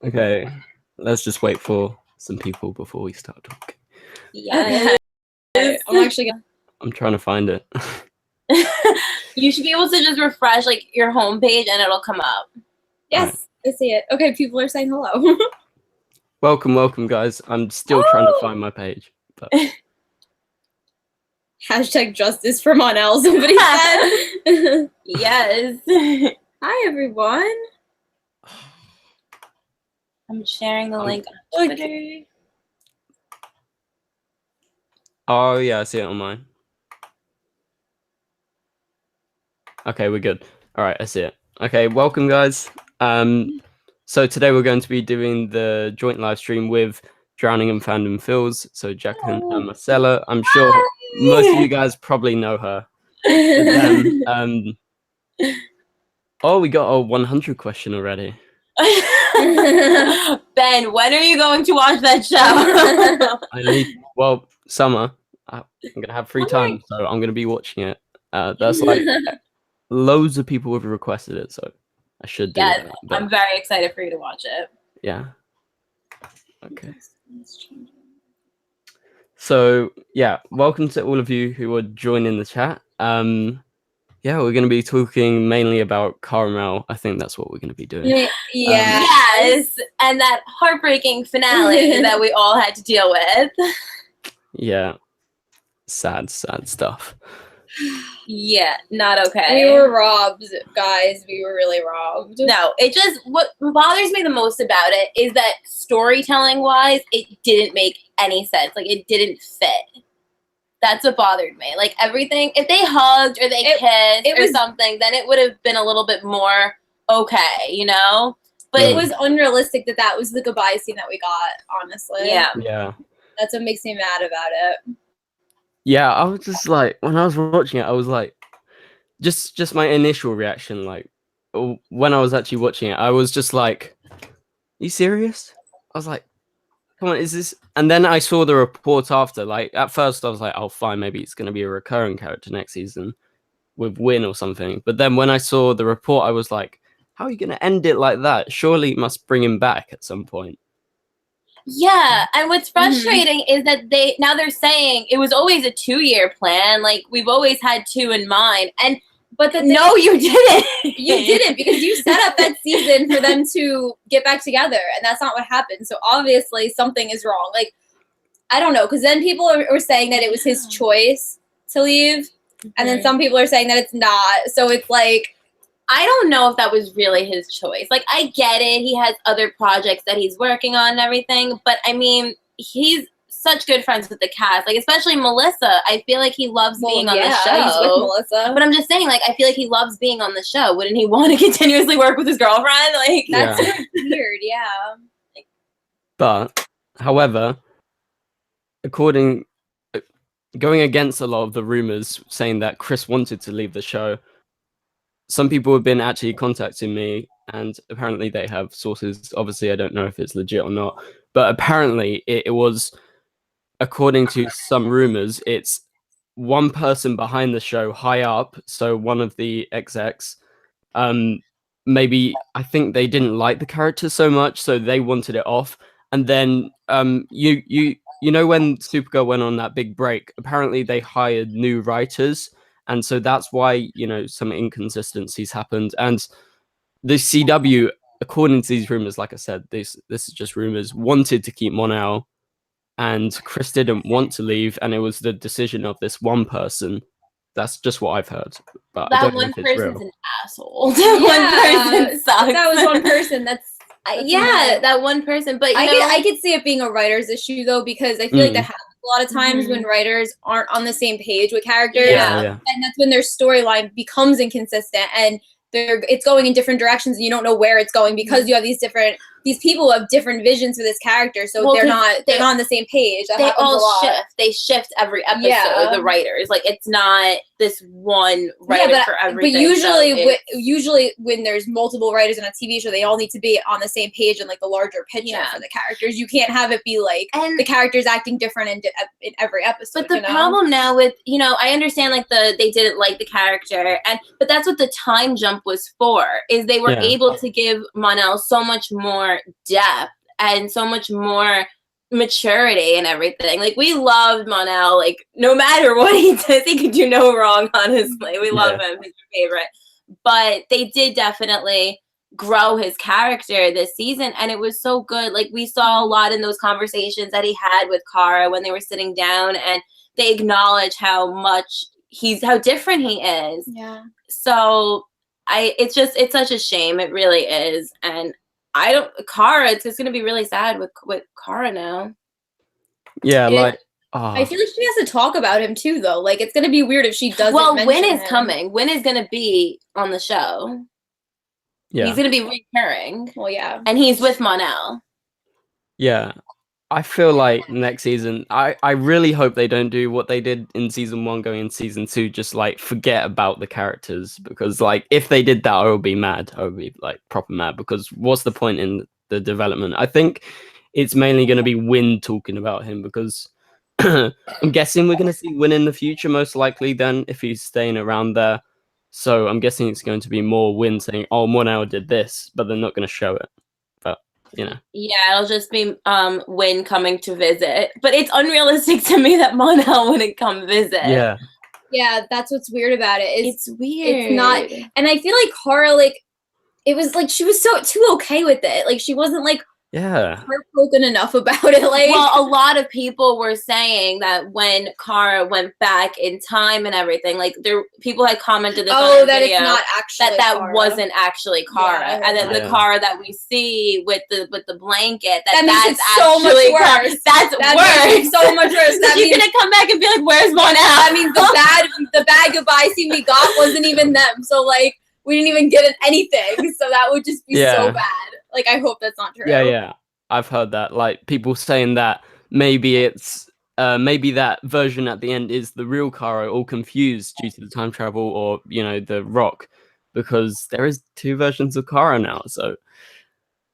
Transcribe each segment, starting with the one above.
Okay, let's just wait for some people before we start talking. Yeah. Okay. I'm trying to find it. You should be able to just refresh like your homepage and it'll come up. Yes, I see it. Okay, people are saying hello. Welcome, guys. I'm still trying to find my page. But... Hashtag justice for Monel, somebody said. Yes. Hi, everyone. I'm sharing the link on Twitter. Oh, yeah, I see it on mine. Okay, we're good. All right, I see it. Okay, welcome, guys. So today we're going to be doing the joint live stream with Drowning and Fandom Phils. So Jacqueline and Marcella. I'm sure most of you guys probably know her. But then, oh, we got a 100 question already. Ben, when are you going to watch that show? Well, summer. I'm going to have free time, so I'm going to be watching it. That's like loads of people have requested it, so I should do that. But... I'm very excited for you to watch it. Yeah. Okay. So, yeah, welcome to all of you who are joining the chat. Yeah, we're going to be talking mainly about Karamel. I think that's what we're going to be doing. Yeah. Yes, and that heartbreaking finale that we all had to deal with. Yeah. Sad stuff. Yeah, not okay. We were robbed, guys. We were really robbed. No, what bothers me the most about it is that storytelling wise, it didn't make any sense. Like, it didn't fit. That's what bothered me. Like, everything, if they hugged or they kissed or something, then it would have been a little bit more okay, you know? But it was unrealistic that was the goodbye scene that we got, honestly. Yeah. That's what makes me mad about it. Yeah, I was just like, when I was watching it, I was like, just my initial reaction, like, when I was actually watching it, I was just like, are you serious? I was like, come on, is this? And then I saw the report after, like, at first I was like, oh, fine, maybe it's going to be a recurring character next season with Win or something. But then when I saw the report, I was like, how are you going to end it like that? Surely it must bring him back at some point. Yeah, and what's frustrating is that they're saying it was always a 2-year plan. Like, we've always had 2 in mind, no, you didn't. You didn't, because you set up that season for them to get back together, and that's not what happened. So obviously something is wrong. Like, I don't know, because then people were saying that it was his choice to leave, and then some people are saying that it's not. So it's like, I don't know if that was really his choice. Like, I get it. He has other projects that he's working on and everything. But, I mean, he's such good friends with the cast. Like, especially Melissa. I feel like he loves being on the show. He's with Melissa. But I'm just saying, like, I feel like he loves being on the show. Wouldn't he want to continuously work with his girlfriend? Like, that's weird, yeah. But, however, going against a lot of the rumors saying that Chris wanted to leave the show, some people have been actually contacting me, and apparently they have sources. Obviously, I don't know if it's legit or not, but apparently it was, according to some rumors, it's one person behind the show, high up, so one of the execs. Maybe I think they didn't like the character so much, so they wanted it off. And then you know when Supergirl went on that big break, apparently they hired new writers. And so that's why, you know, some inconsistencies happened. And the CW, according to these rumors, like I said, this is just rumors, wanted to keep Monel, and Chris didn't want to leave, and it was the decision of this one person. That's just what I've heard. But that I don't one know if it's person's real. an asshole. That one person sucks. That was one person. That's that one person. But I could see it being a writer's issue, though, because I feel like that happens a lot of times when writers aren't on the same page with characters. Yeah. And that's when their storyline becomes inconsistent and it's going in different directions and you don't know where it's going because you have these different these people have different visions for this character, so they're not on the same page. That they happens all a lot. shift. They shift every episode. Yeah. The writers, like, it's not this one writer for everything. But usually when there's multiple writers on a TV show, they all need to be on the same page and like the larger picture for the characters. You can't have it be like the characters acting different in every episode. But the problem now with, I understand like they didn't like the character, but that's what the time jump was for, is they were able to give Mon-El so much more depth and so much more maturity and everything. Like, we loved Mon-El, like, no matter what he does, he could do no wrong, honestly. We love him. He's our favorite. But they did definitely grow his character this season, and it was so good. Like, we saw a lot in those conversations that he had with Kara when they were sitting down, and they acknowledge how different he is. Yeah. So it's such a shame. It really is. And Kara, it's just going to be really sad with Kara now. Yeah, I feel like she has to talk about him too, though. Like, it's going to be weird if she doesn't mention Win is him. coming. Win is going to be on the show. Yeah. He's going to be recurring. Well, yeah. And he's with Mon-El. Yeah. I feel like next season, I really hope they don't do what they did in season 1 going into season 2, just like forget about the characters, because like if they did that, I would be mad. I would be like proper mad, because what's the point in the development? I think it's mainly going to be Win talking about him, because I'm guessing we're going to see Win in the future, most likely, then if he's staying around there. So I'm guessing it's going to be more Win saying, oh, Mon-El did this, but they're not going to show it. Yeah, it'll just be Win coming to visit. But it's unrealistic to me that Mon-El wouldn't come visit. Yeah. Yeah, that's what's weird about it. It's weird. It's not, and I feel like Kara, like, it was like she was too okay with it. Like, she wasn't like heartbroken enough about it. Like, well, a lot of people were saying that when Kara went back in time and everything, like people had commented this on that video, it's not actually that Kara. Wasn't actually Kara, and then the Kara that we see with the blanket, that's makes it so much worse. That's worse. So much worse. That she's gonna come back and be like, "Where's Mon-El?" That means the bad goodbye scene we got wasn't even them. So like, we didn't even get anything. So that would just be so bad. Like, I hope that's not true. Yeah. I've heard that. Like, people saying that maybe it's maybe that version at the end is the real Kara, all confused due to the time travel, or the Rock, because there is 2 versions of Kara now. So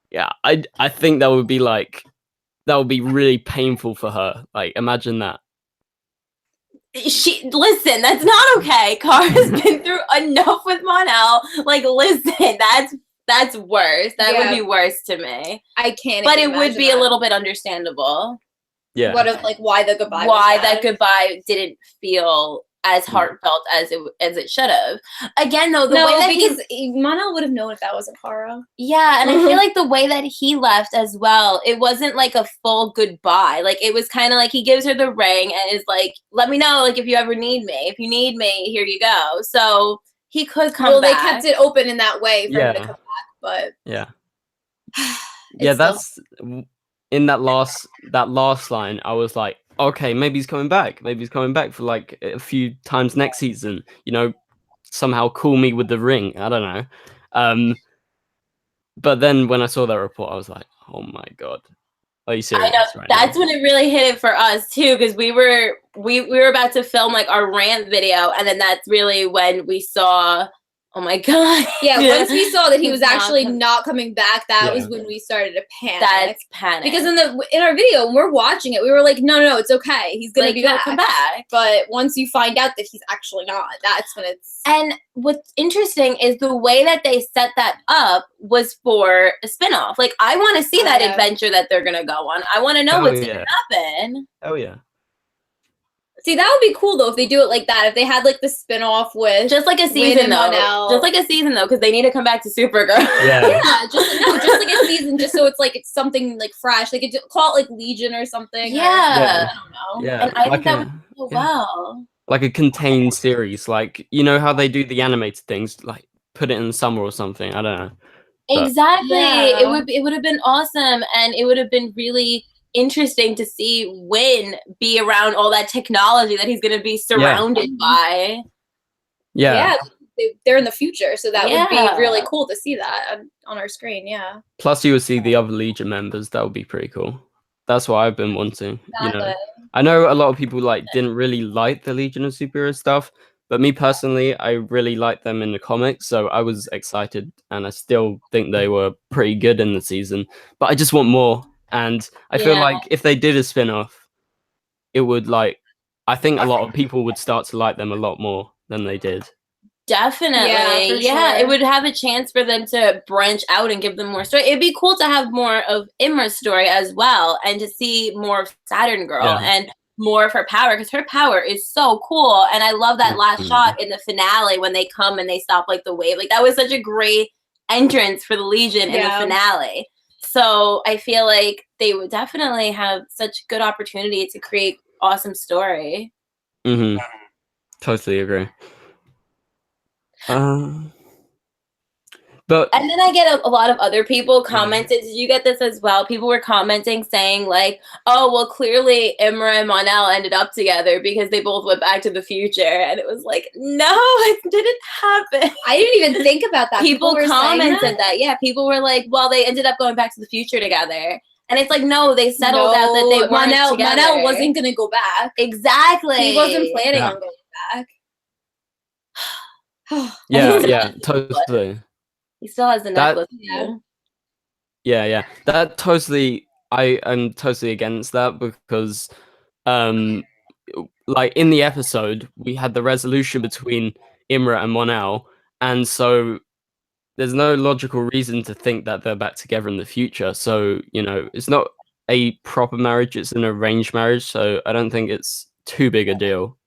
yeah, I think that would be really painful for her. Like, imagine that. Listen, that's not okay. Kara's been through enough with Mon-El. Like, listen, that's worse. That would be worse to me. I can't. But it would be a little bit understandable. Yeah. What if, like, why the goodbye? Why that goodbye didn't feel as heartfelt as it should have. Again, though, because Mon-El would have known if that wasn't Kara. Yeah, and I feel like the way that he left as well, it wasn't like a full goodbye. Like, it was kind of like he gives her the ring and is like, "Let me know, like, if you ever need me. If you need me, here you go." So he could come back. Well, they kept it open in that way for him to come back, but yeah, that's in that last line. I was like, okay, maybe he's coming back. Maybe he's coming back for like a few times next season. Somehow call me with the ring. I don't know. But then when I saw that report, I was like, oh my god. Are you serious? I know, that's when it really hit it for us too, because we were about to film like our rant video, and then that's really when we saw, oh my god. Yeah, once we saw that he was actually not coming back, that was when we started to panic. That's panic. Because in our video, when we're watching it, we were like, no, it's okay. He's gonna be back. Come back. But once you find out that he's actually not, that's when it's. And what's interesting is the way that they set that up was for a spinoff. Like, I want to see that adventure that they're gonna go on. I want to know what's gonna happen. Oh yeah. See, that would be cool though if they do it like that. If they had like the spin-off with just like a season though, because they need to come back to Supergirl. Yeah, just like a season, just so it's something like fresh. They could call it like Legion or something. Yeah, I don't know. Yeah, and I think that would go well. Like a contained series, like how they do the animated things, like put it in the summer or something. I don't know. Exactly, it would have been awesome, and it would have been really interesting to see Win be around all that technology that he's going to be surrounded by. Yeah, they're in the future, so that would be Yeah. really cool to see that on our screen. Yeah. Plus, you will see the other Legion members. That would be pretty cool. That's what I've been wanting. You know, Exactly. I know a lot of people like didn't really like the Legion of Superheroes stuff, but me personally, I really liked them in the comics, so I was excited, and I still think they were pretty good in the season. But I just want more, and I feel Yeah. like if they did a spin-off, it would like. I think a lot of people would start to like them a lot more than they did. Definitely. Yeah, for It sure. would have a chance for them to branch out and give them more story. It'd be cool to have more of Imra's story as well, and to see more of Saturn Girl Yeah. and more of her power, because her power is so cool. And I love that last shot in the finale when they come and they stop like the wave. Like that was such a great entrance for the Legion in the Yeah. finale. So I feel like they would definitely have such good opportunity to create awesome story. Mm-hmm. Totally agree. But And then I get a lot of other people commented. Did you get this as well? People were commenting saying like, "Oh, well, clearly Imra and Mon-El ended up together because they both went back to the future." And it was like, no, it didn't happen. I didn't even think about that. People were saying commented that. Yeah, people were like, "Well, they ended up going back to the future together." And it's like, no, they settled out that they weren't together. Mon-El wasn't going to go back. Exactly. He wasn't planning on going back. yeah, totally. He still has the necklace. Yeah. That totally. I am totally against that because, like in the episode, we had the resolution between Imra and Mon-El, and so there's no logical reason to think that they're back together in the future. So, you know, it's not a proper marriage, it's an arranged marriage, so I don't think it's too big a deal.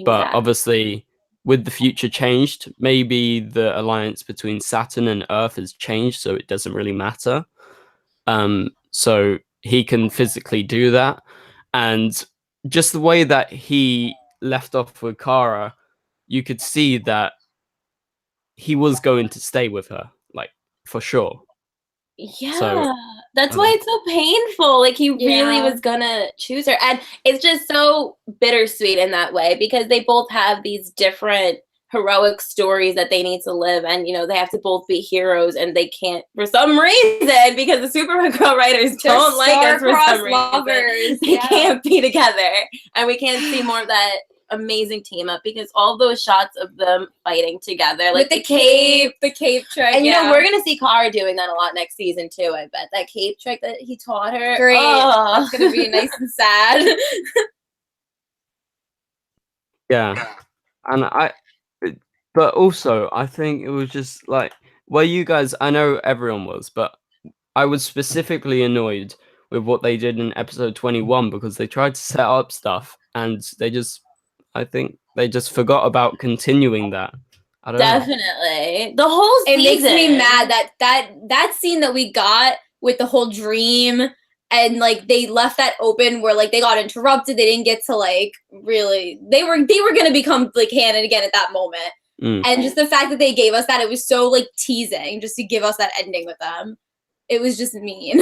But obviously, with the future changed, maybe the alliance between Saturn and Earth has changed, so it doesn't really matter. So he can physically do that. And just the way that he left off with Kara, you could see that he was going to stay with her, like, for sure. Yeah, So, that's why it's so painful. Like he really was gonna choose her, and it's just so bittersweet in that way because they both have these different heroic stories that they need to live, and you know they have to both be heroes, and they can't for some reason because the Supergirl writers don't like us for some reason. Lovers. They can't be together, and we can't see more of that amazing team up because all those shots of them fighting together, like with the cape trick, and you know we're gonna see Kara doing that a lot next season too. I bet that cape trick that he taught her. Great, oh. it's gonna be nice and sad. Yeah, and but also I think it was just like, well, you guys, I know everyone was, but I was specifically annoyed with what they did in episode 21 because they tried to set up stuff and I think they just forgot about continuing that. I don't Definitely. The whole season. It makes me mad that scene that we got with the whole dream and like they left that open where like they got interrupted. They didn't get to like really they were gonna become like canon again at that moment. And just the fact that they gave us that, it was so like teasing just to give us that ending with them. It was just mean.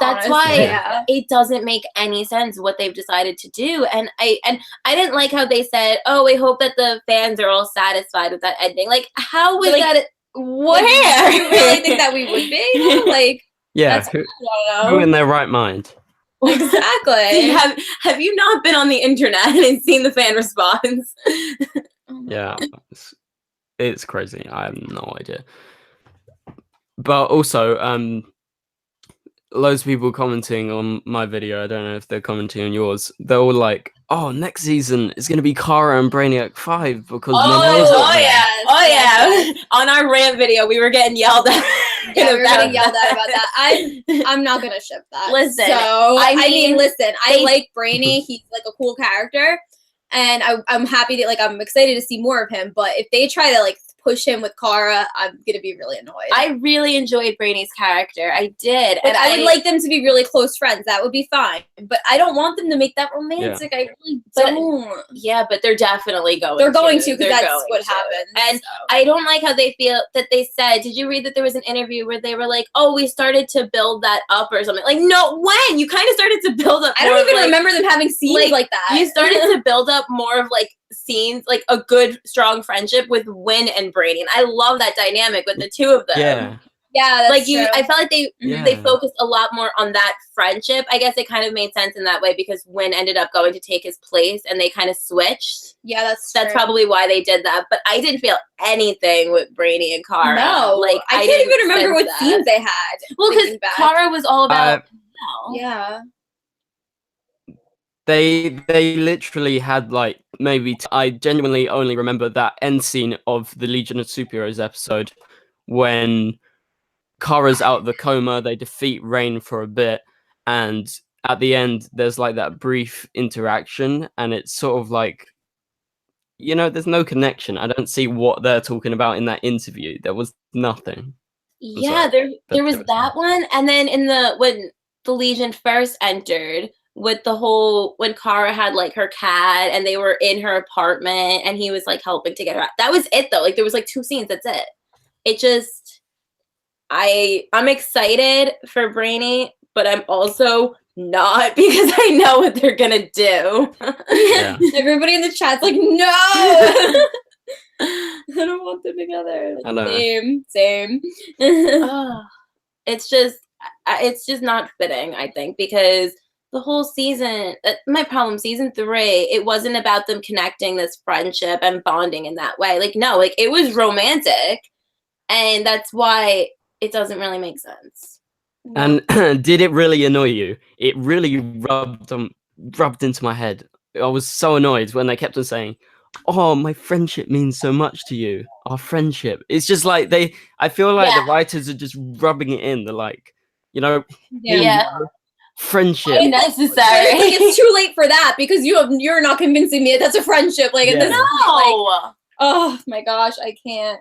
That's why it doesn't make any sense what they've decided to do. And I didn't like how they said, "Oh, we hope that the fans are all satisfied with that ending." Like, how was like, that? Where? Like, you really think that we would be? Like, yeah, who in their right mind? Exactly. Have you not been on the internet and seen the fan response? Yeah, it's crazy. I have no idea. But also, loads of people commenting on my video. I don't know if they're commenting on yours. They're all like, "Oh, next season is going to be Kara and Brainiac 5 because yeah. On our rant video, we were getting yelled at. Yeah, we were getting yelled at about that. I'm not gonna ship that. Listen, so I mean, listen. I like Brainy. He's like a cool character, and I'm happy that like I'm excited to see more of him. But if they try to like push him with Kara, I'm gonna be really annoyed. I really enjoyed Brainy's character. I did. Like, and I would like them to be really close friends. That would be fine. But I don't want them to make that romantic. I really don't. Yeah, but they're definitely going. They're going to because that's what happens. And I don't like how they feel that they said. Did you read that there was an interview where they were like, "Oh, we started to build that up" or something? Like, no, when you kind of started to build up. I don't even remember them having scenes like that. You started to build up more of like scenes, like a good, strong friendship with Win and Brady. And I love that dynamic with the two of them. Yeah, that's like true. I felt like they focused a lot more on that friendship. I guess it kind of made sense in that way because Win ended up going to take his place and they kind of switched. Yeah, that's probably why they did that. But I didn't feel anything with Brady and Kara. No, like I can't even remember what scenes they had. Well, because Kara was all about yeah. They literally had like maybe I genuinely only remember that end scene of the Legion of Superheroes episode when Kara's out of the coma, they defeat Rain for a bit, and at the end there's like that brief interaction, and it's sort of like, you know, there's no connection. I don't see what they're talking about in that interview. There was nothing. Yeah, there was that one, and then when the Legion first entered, with the whole when Kara had like her cat and they were in her apartment and he was like helping to get her out. That was it though. Like there was like 2 scenes. That's it. It just. I'm excited for Brainy, but I'm also not because I know what they're gonna do. Yeah. Everybody in the chat's like, no, I don't want them together. I know. Same. It's just not fitting, I think, because the whole season, my problem, season 3, it wasn't about them connecting this friendship and bonding in that way. Like, no, like it was romantic, and that's why it doesn't really make sense. And did it really annoy you? It really rubbed into my head. I was so annoyed when they kept on saying, "Oh, my friendship means so much to you. Our friendship." It's just like I feel like the writers are just rubbing it in. They're like, you know, friendship. Unnecessary. Like, it's too late for that because you're not convincing me that's a friendship. Like, at this point, like, oh my gosh, I can't.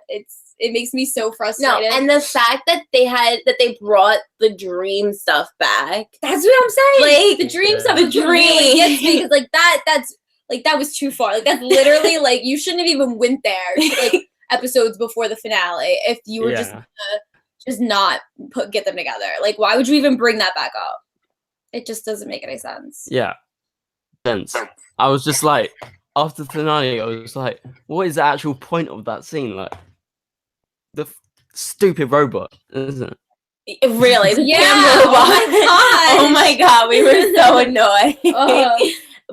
It makes me so frustrated. No, and the fact that they brought the dream stuff back. That's what I'm saying. Like the dream stuff. The dream. Really gets me because that was too far. Like that's literally like you shouldn't have even went there. Like episodes before the finale if you were just not get them together. Like why would you even bring that back up? It just doesn't make any sense. Yeah. Sense. I was just like, after the finale, I was like, what is the actual point of that scene? Like, the stupid robot, isn't it? Really? The robot. Oh my god, we were so annoyed.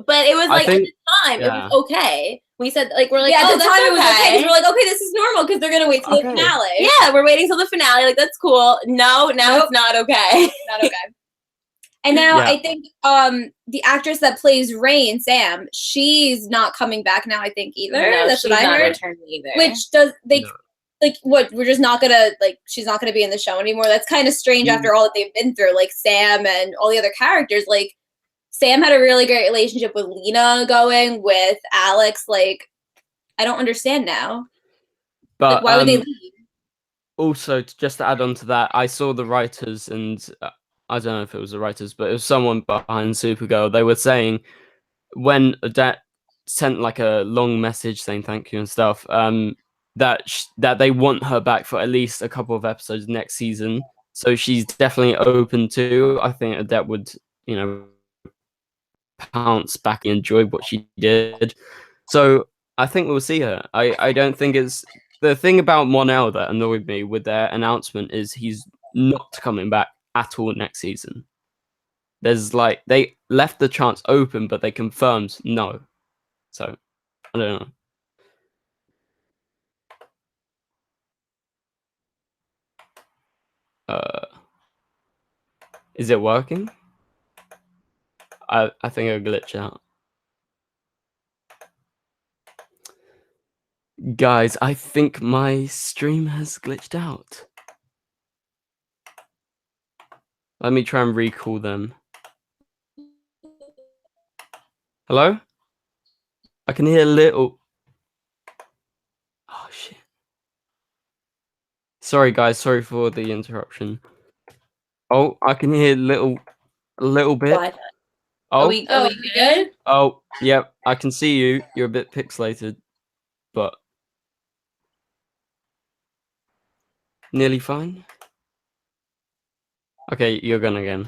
But it was like at the time, it was okay. We said like we're like, at the time it was okay. We're like, okay, this is normal because they're gonna wait till the finale. Yeah, we're waiting till the finale. Like that's cool. No, now it's not okay. Not okay. And now I think the actress that plays Rain, Sam, she's not coming back now. I think either. No, that's what I heard. Either. Which like what? We're just not gonna she's not gonna be in the show anymore. That's kind of strange after all that they've been through. Like Sam and all the other characters. Like Sam had a really great relationship with Lena going with Alex. Like I don't understand now. But like, why would they leave? Also, just to add on to that, I saw the writers and. I don't know if it was the writers, but it was someone behind Supergirl. They were saying when Odette sent like a long message saying thank you and stuff, that they want her back for at least a couple of episodes next season. So she's definitely open to. I think Odette would, you know, pounce back and enjoy what she did. So I think we'll see her. I don't think it's the thing about Monel that annoyed me with their announcement is he's not coming back at all next season. There's like they left the chance open, but they confirmed no. So I don't know. Is it working? I think I glitched out. Guys, I think my stream has glitched out. Let me try and recall them. Hello? I can hear a little... Oh, shit. Sorry, guys. Sorry for the interruption. Oh, I can hear a little bit. What? Oh, are we good? Oh, yep. I can see you. You're a bit pixelated, but nearly fine. Okay, you're gone again.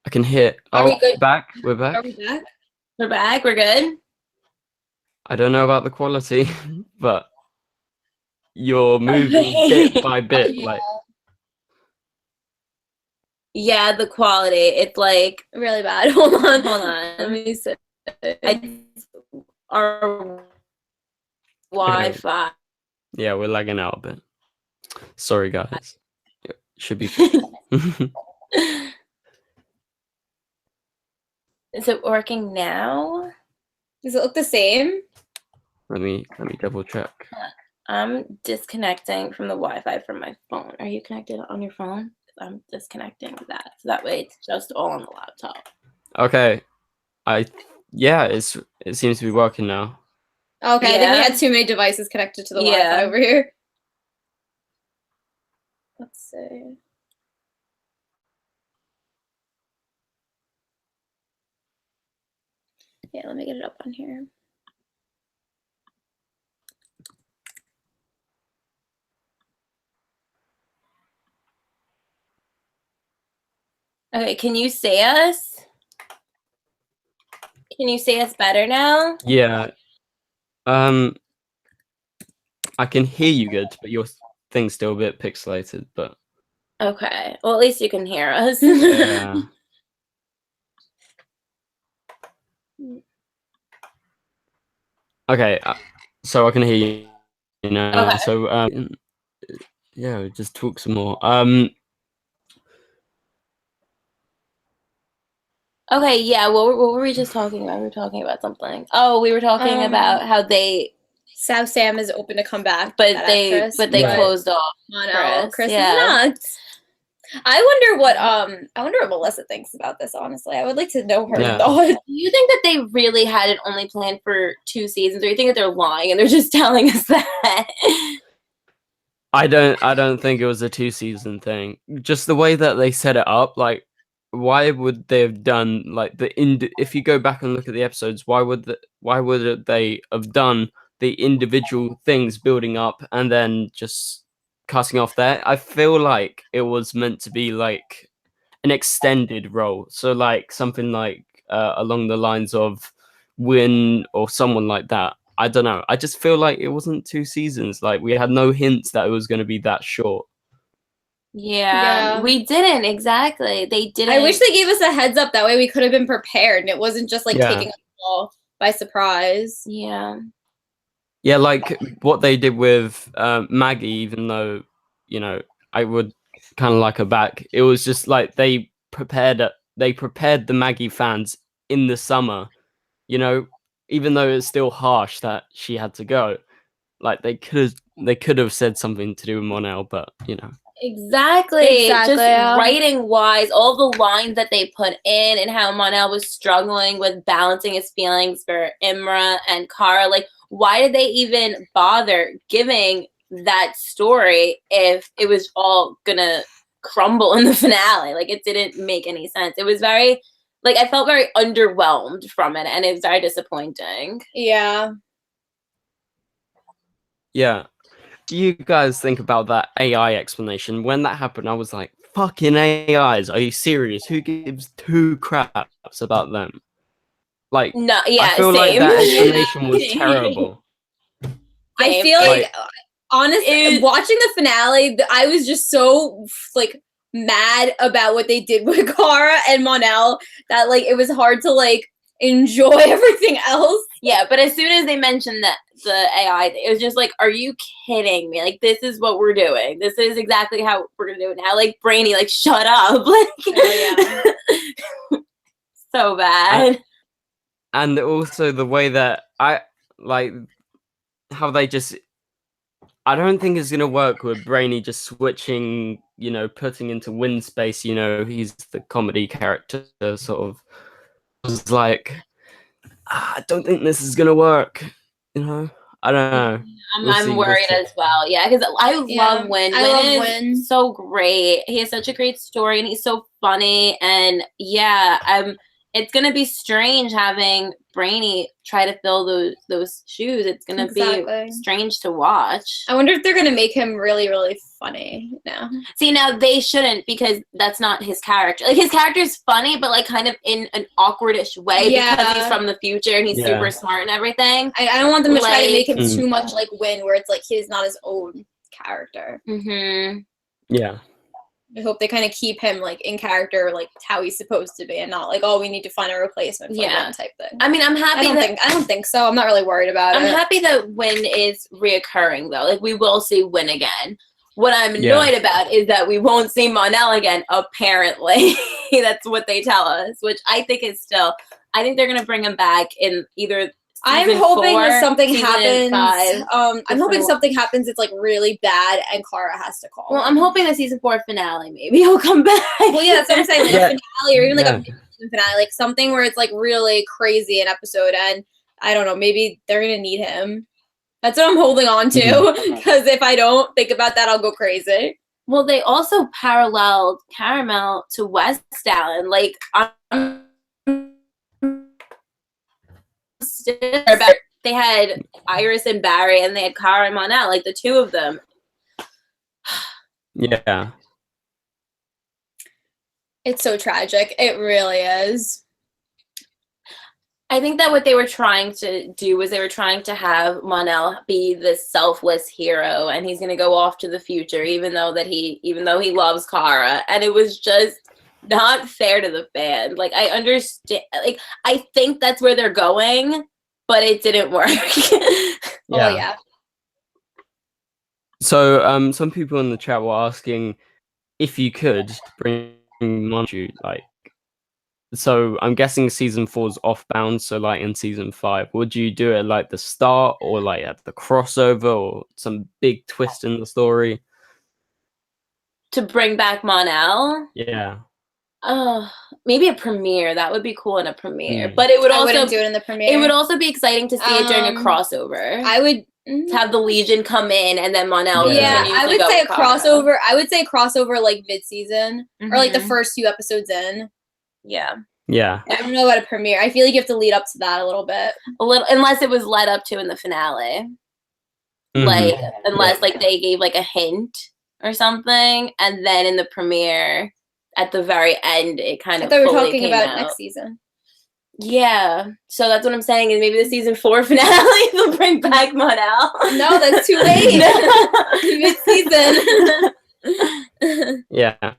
I can hear. Are we good? Back. We're back. Are we back? We're back. We're good. I don't know about the quality, but you're moving bit by bit. Like, yeah, the quality. It's like really bad. Hold on. Let me see. Our Wi-Fi. yeah, we're lagging out a bit. Sorry, guys. It should be. Is it working now? Does it look the same? Let me double check. I'm disconnecting from the Wi-Fi from my phone. Are you connected on your phone? I'm disconnecting that. So that way it's just all on the laptop. Okay. It seems to be working now. Okay, I think we Yeah. had too many devices connected to the Yeah. Wi-Fi over here. Let's see. Yeah, let me get it up on here. Okay, can you see us? Can you see us better now? Yeah. I can hear you good, but your thing's still a bit pixelated, but Okay. Well, at least you can hear us. yeah. Okay, so I can hear you now. Okay. So yeah, just talk some more. Okay, yeah, what were we just talking about? We were talking about something. Oh, we were talking about how they Sam is open to come back, but that they actress, Yeah. closed off Chris. Chris. Chris Yeah. is nuts. I wonder what Melissa thinks about this, honestly. I would like to know her Yeah. thoughts. Do you think that they really had it only planned for 2 seasons, or you think that they're lying and they're just telling us that? I don't think it was a 2-season thing. Just the way that they set it up, like, why would they have done like if you go back and look at the episodes, why would they have done the individual things building up and then just cutting off there? I feel like it was meant to be like an extended role, so like something like along the lines of Win or someone like that. I don't know. I just feel like it wasn't 2 seasons. Like, we had no hints that it was going to be that short. Yeah, we didn't exactly. They didn't. I wish they gave us a heads up. That way we could have been prepared and it wasn't just like Yeah. taking us all by surprise. Yeah. Yeah, like what they did with Maggie, even though, you know, I would kind of like her back. It was just like they prepared the Maggie fans in the summer, you know, even though it's still harsh that she had to go. Like, they could have said something to do with Monel, but you know. Exactly. Exactly, Just yeah. writing wise, all the lines that they put in and how Monel was struggling with balancing his feelings for Imra and Kara. Like, why did they even bother giving that story if it was all gonna crumble in the finale? Like, it didn't make any sense. It was very, like, I felt very underwhelmed from it, and it was very disappointing. Yeah. Yeah. Do you guys think about that AI explanation? When that happened, I was like, fucking AIs, are you serious? Who gives 2 craps about them? Like, No, yeah, I feel like same. that explanation was terrible. I feel like, Like- honestly, watching the finale, I was just so like mad about what they did with Kara and Monel that like it was hard to like enjoy everything else. Yeah, but as soon as they mentioned that the AI, it was just like, are you kidding me? Like, this is what we're doing. This is exactly how we're gonna do it now. Like, Brainy, like, shut up. Like, so bad. And also the way that I like how they just, I don't think it's gonna work with Brainy just switching, you know, putting into Win space, you know, he's the comedy character sort of. I was like, I don't think this is gonna work, you know. I don't know. I'm worried as well. Yeah, because I love Win. I love Win Win. is so great. He has such a great story, and he's so funny. And yeah, it's gonna be strange having Brainy try to fill those shoes. It's gonna be strange to watch. I wonder if they're gonna make him really, really funny now. See, now they shouldn't, because that's not his character. Like, his character's funny, but like kind of in an awkwardish way because he's from the future and he's super smart and everything. I don't want them to try to make him too much like Win, where it's like he's not his own character. Yeah. I hope they kind of keep him like in character, like how he's supposed to be, and not like, oh, we need to find a replacement for that type thing. I mean, I'm happy. I don't think so. I'm not really worried about it. I'm happy that Win is reoccurring though. Like, we will see Win again. What I'm annoyed about is that we won't see Mon-El again. Apparently, that's what they tell us, which I think is still. I think they're gonna bring him back in either. I'm hoping that something happens. I'm hoping something happens. It's like really bad, and Clara has to call. Well, I'm hoping the season 4 finale, maybe he'll come back. Well, yeah, that's what I'm saying. Like a finale, or even like a mid-season finale, like something where it's like really crazy an episode, and I don't know, maybe they're gonna need him. That's what I'm holding on to, because if I don't think about that, I'll go crazy. Well, they also paralleled Karamel to West Allen. Like, they had Iris and Barry, and they had Kara and Mon-El, like the two of them. Yeah. It's so tragic. It really is. I think that what they were trying to do was they were trying to have Mon-El be this selfless hero, and he's gonna go off to the future, even though he loves Kara, and it was just not fair to the fan. Like, I understand. Like, I think that's where they're going, but it didn't work. Well, yeah. So, some people in the chat were asking if you could bring Manju, like. So I'm guessing season 4's off-bound. So like in season 5, would you do it like the start, or like at the crossover, or some big twist in the story to bring back Mon-El? Yeah. Oh, maybe a premiere. That would be cool in a premiere. But it would also wouldn't do it in the premiere. It would also be exciting to see it during a crossover. I would to have the Legion come in, and then Mon-El. Yeah, I would say a crossover. I would say crossover like mid-season, or like the first few episodes in. Yeah. I don't know about a premiere. I feel like you have to lead up to that a little bit. Unless it was led up to in the finale. Like, unless like they gave like a hint or something, and then in the premiere at the very end it kind of. I thought we were talking about next season. Yeah, so that's what I'm saying, is maybe the season 4 finale will bring back Mon-El. No, that's too late. Mid-season. Yeah.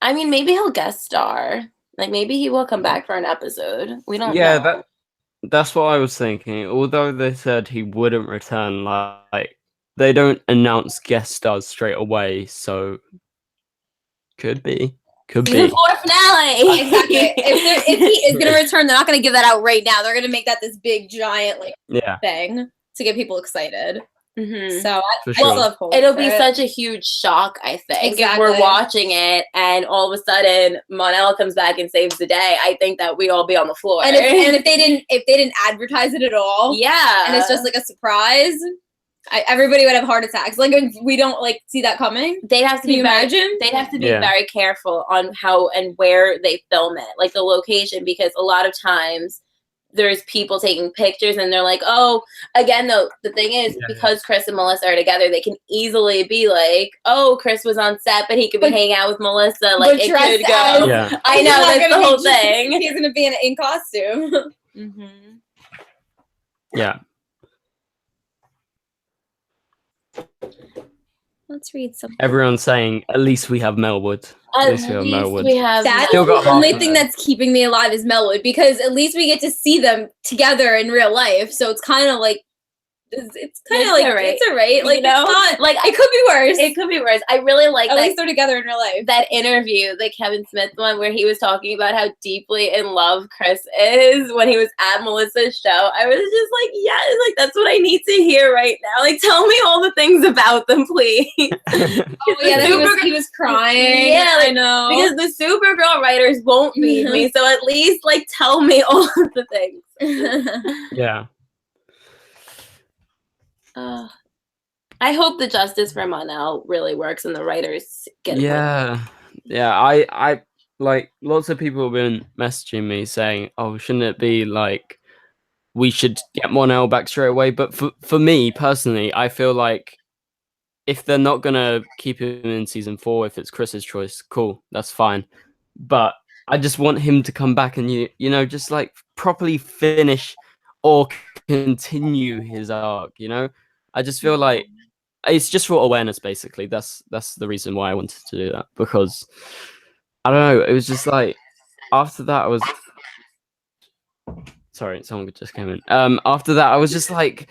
I mean, maybe he'll guest star. Like, maybe he will come back for an episode. We don't know. Yeah, that's what I was thinking. Although they said he wouldn't return, like they don't announce guest stars straight away, so could be. Season 4 finale. Exactly. If he is gonna return, they're not gonna give that out right now. They're gonna make that this big giant thing to get people excited. So I still have hope. It'll be such a huge shock, I think, if we're watching it and all of a sudden Mon-El comes back and saves the day. I think that we'd all be on the floor. And if they didn't advertise it at all, and it's just like a surprise, everybody would have heart attacks. Like, we don't like see that coming. They'd have to They'd have to be very careful on how and where they film it, like the location, because a lot of times there's people taking pictures and they're like, oh, again, though, the thing is, because Chris and Melissa are together, they can easily be like, oh, Chris was on set, but he could be hanging out with Melissa. Like, it could go. I know, that's the whole thing. He's going to be in costume. Yeah. Let's read something. Everyone's saying, at least we have Melwood. At least we have That's the only thing that's keeping me alive is Melwood, because at least we get to see them together in real life. So it's kind of like, it's all right. Like, it's not, like, it could be worse. It could be worse. I really like at least they're together in real life. That interview, the Kevin Smith one, where he was talking about how deeply in love Chris is when he was at Melissa's show. I was just like, yes, like, that's what I need to hear right now. Like, tell me all the things about them, please. He was crying. Yeah, like, I know. Because the Supergirl writers won't read me, so at least, like, tell me all of the things. Yeah. I hope the justice for Mon-El really works and the writers get Yeah. I like lots of people have been messaging me saying, "Oh, shouldn't it be like we should get Monel back straight away?" But for me personally, I feel like if they're not gonna keep him in season 4, if it's Chris's choice, cool, that's fine. But I just want him to come back and you know just like properly finish or continue his arc. You know, I just feel like it's just for awareness, basically. That's the reason why I wanted to do that, because I don't know. It was just like after that, I was sorry, someone just came in. After that, I was just like,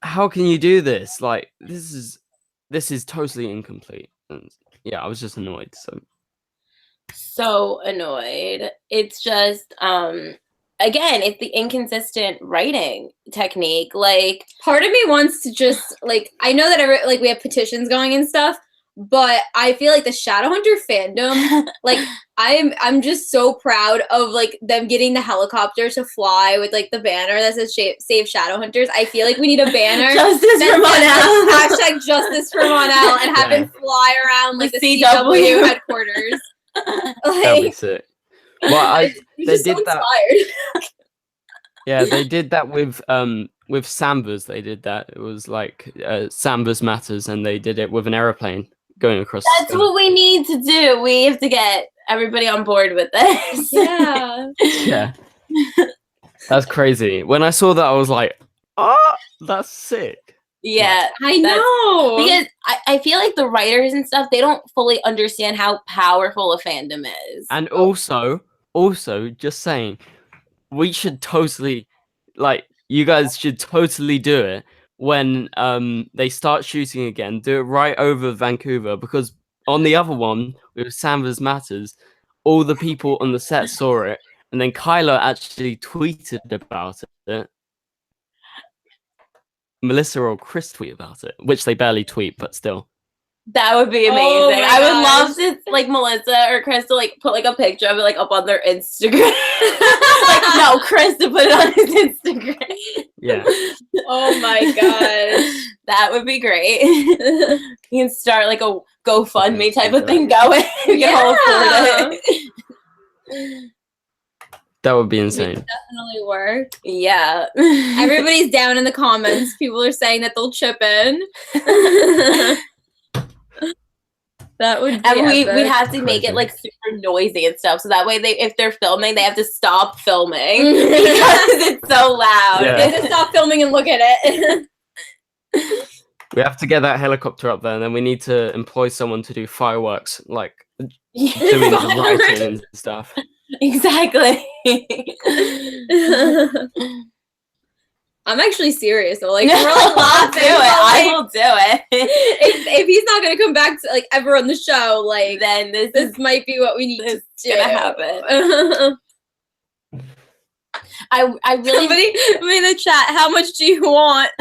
how can you do this? Like, this is totally incomplete. And yeah, I was just annoyed. So annoyed. It's just again, it's the inconsistent writing technique. Like, part of me wants to just like, I know that like we have petitions going and stuff, but I feel like the Shadowhunter fandom, like I'm just so proud of like them getting the helicopter to fly with like the banner that says Save Shadowhunters. I feel like we need a banner. Justice for Monel. Hashtag Justice for Monel, and have him fly around like the CW headquarters. That'd be sick. Well, they did that. Yeah, they did that with Sambas. They did that. It was like Sambas Matters, and they did it with an aeroplane going across. That's what we need to do. We have to get everybody on board with this. Yeah. Yeah. That's crazy. When I saw that, I was like, "Oh, that's sick." Yeah, I know. Because I feel like the writers and stuff, they don't fully understand how powerful a fandom is. And also, just saying, we should totally, like, you guys should totally do it when they start shooting again. Do it right over Vancouver, because on the other one with Sambas Matters, all the people on the set saw it, and then Kyla actually tweeted about it. Melissa or Chris tweet about it, which they barely tweet, but still. That would be amazing. Oh I would love to, like, Melissa or Chris to, like, put, like, a picture of it, like, up on their Instagram. Like, no, Chris to put it on his Instagram. Yeah. Oh my gosh. That would be great. You can start, like, a GoFundMe type of thing going. You can all afford it. That would be insane. Definitely work. Yeah. Everybody's down in the comments. People are saying that they'll chip in. That would be and we epic. have to make it like super noisy and stuff, so that way if they're filming, they have to stop filming because it's so loud. Yeah. They have to stop filming and look at it. We have to get that helicopter up there, and then we need to employ someone to do fireworks, like doing the writing and stuff. Exactly. I'm actually serious though. Like, I'll do it. I will do it. If he's not gonna come back to like ever on the show, like then this might be what we need to do. Gonna happen. I really somebody in the chat. How much do you want? I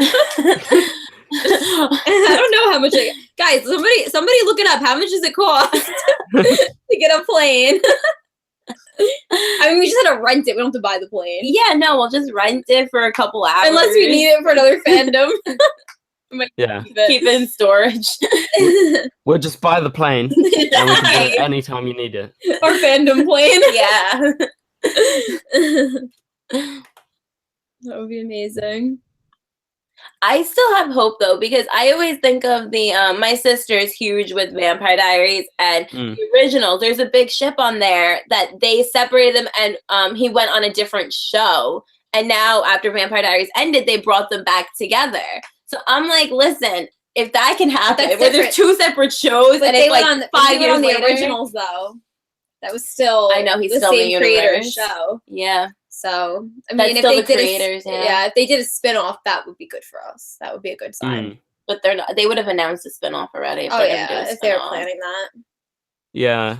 don't know how much. Guys, somebody look it up. How much does it cost to get a plane? I mean, we just had to rent it. We don't have to buy the plane. Yeah, no, we'll just rent it for a couple hours. Unless we need it for another fandom. Yeah. Keep it in storage. We'll just buy the plane, and we can do it anytime you need it. Our fandom plane. Yeah. That would be amazing. I still have hope though, because I always think of the my sister's huge with Vampire Diaries and the originals. There's a big ship on there that they separated them, and he went on a different show. And now after Vampire Diaries ended, they brought them back together. So I'm like, listen, if that can happen, where there's two separate shows, but and it's like on 5 years on the later, originals though. That was still I know he's the still same the creator universe. show. Yeah. So I That's mean, if still they the did creators, if they did a spin-off, that would be good for us. That would be a good sign. But they're not. They would have announced a spinoff already. If if they were planning that. Yeah,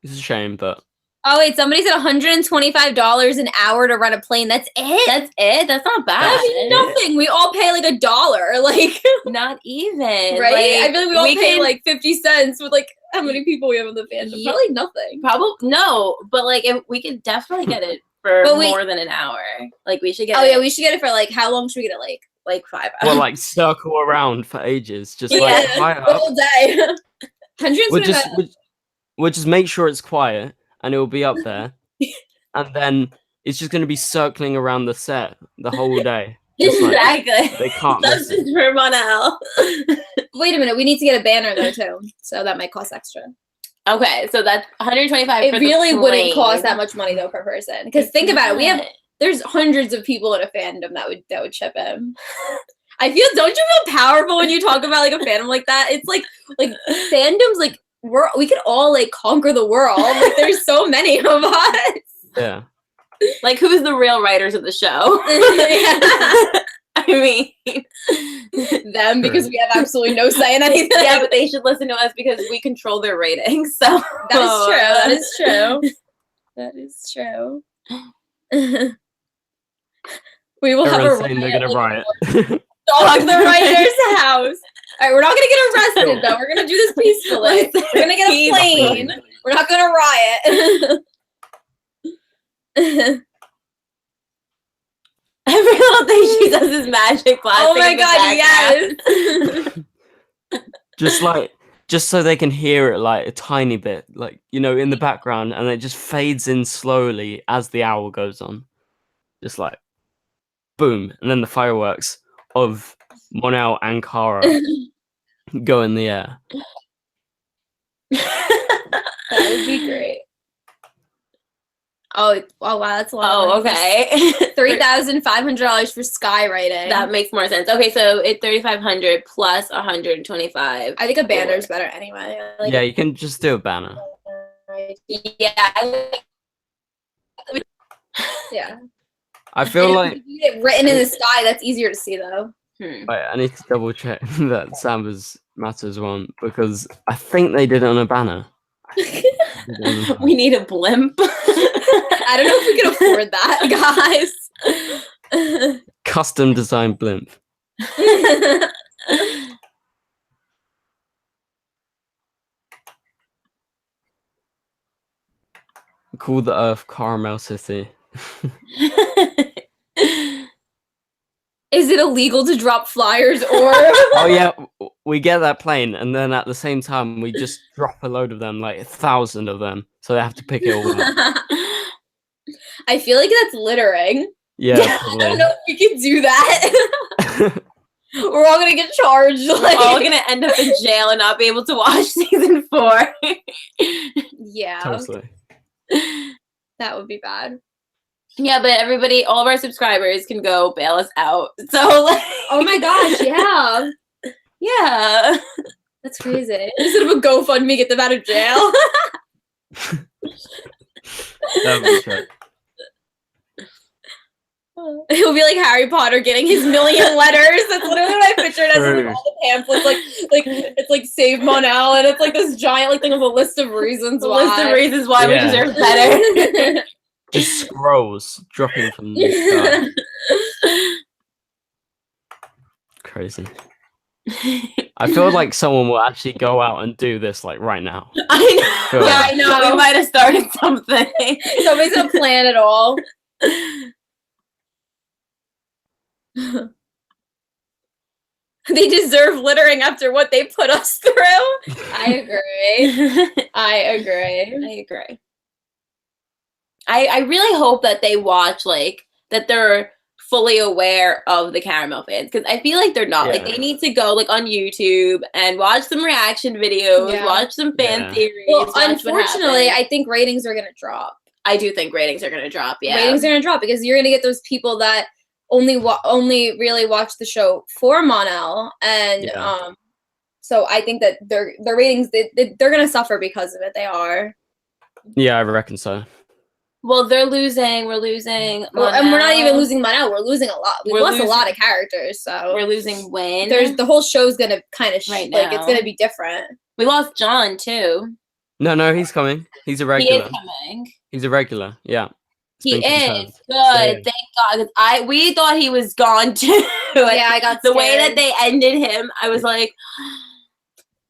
it's a shame, but. Oh wait, somebody said $125 an hour to rent a plane. That's it. That's it. That's not bad. That's nothing. We all pay like $1. Like not even. Right? Like, I feel like we all pay like 50 cents with like how many people we have in the fandom. Yeah. Probably nothing. Probably no, but like if we could definitely get it for more than an hour. Like we should get. Oh yeah, we should get it for like how long should we get it? Like 5 hours. Well, like circle around for ages, just like high up. all day. 125. we'll just make sure it's quiet, and it will be up there, and then it's just going to be circling around the set the whole day. Just like, Exactly. they can't That's miss it. just for Monel. Wait a minute, we need to get a banner though too, so that might cost extra. Okay, so that's 125. It for really the wouldn't cost plane. that much money though per person. Because think about it, there's hundreds of people in a fandom that would chip in. Don't you feel powerful when you talk about like a fandom like that? It's like fandoms like we could all like conquer the world. Like there's so many of us. Yeah. Like, who's the real writers of the show? I mean, them, because we have absolutely no say in anything. Yeah, but they should listen to us because we control their ratings. So that is true. That is true. We will have a Everyone's saying they're gonna riot. Dog the writer's house. All right, we're not gonna get arrested though. We're gonna do this peacefully. We're gonna get a plane. We're not gonna riot. Every little thing she does is magic plastic. Oh my god, yes. just so they can hear it like a tiny bit, like, you know, in the background, and it just fades in slowly as the hour goes on. Just like boom, and then the fireworks of Monel and Kara go in the air. That would be great. Oh wow, that's a lot. Oh, okay. $3,500 for skywriting. That makes more sense. Okay, so it's 3,500 plus 125. I think a banner is better anyway. Yeah, you can just do a banner. Yeah. Yeah. I feel like if you get it written in the sky, that's easier to see though. wait, I need to double check that Samba's Matters one, because I think they did it on a banner. We need a blimp. I don't know if we can afford that, guys. Custom designed blimp. Call the Earth Caramel City. Is it illegal to drop flyers or? Oh yeah, we get that plane, and then at the same time we just drop a load of them, like 1,000 of them, so they have to pick it all up. I feel like that's littering. Yeah, I probably. don't know if we can do that. We're all gonna get charged. We're all gonna end up in jail and not be able to watch season 4. Yeah, Totally. that would be bad. Yeah, but everybody, all of our subscribers can go bail us out. So, like, Oh my gosh, yeah. yeah. That's crazy. Instead of a GoFundMe, get them out of jail. That would be true. It'll be like Harry Potter getting his million letters. That's literally what I pictured as True. all the pamphlets. Like it's like Save Monel, and it's like this giant like thing with a list of reasons The why. list of reasons why we Yeah. deserve better. Just scrolls dropping from the sky. Crazy. I feel like someone will actually go out and do this like right now. I know. Cool. Yeah, I know. We might have started something. Somebody's gonna plan it all. They deserve littering after what they put us through. I agree. I agree. I really hope that they watch, like, that they're fully aware of the Karamel fans, because I feel like they're not. Like, Yeah. they need to go, like, on YouTube and watch some reaction videos, Yeah. watch some fan Yeah. theories. Well, watch what unfortunately, happened. I think ratings are gonna drop. I do think ratings are going to drop, yeah. Ratings are gonna drop because you're gonna get those people that only really watch the show for Monel, and Yeah. so I think that their ratings they're gonna suffer because of it. They are. Yeah, I reckon so. Well, they're losing. We're losing. And we're not even Monel. losing Monel. We're losing a lot. We've We're lost a lot losing- of characters. So We're losing Wayne. there's the whole show's gonna kind of Right like it's now. gonna be different. We lost John, too. No, he's coming. He's a He regular. is coming. He's a regular. Yeah. He been is. confirmed. Good. Yeah. Thank God. 'Cause we thought he was gone, too. Yeah, I got The way scared. that they ended him, I was like...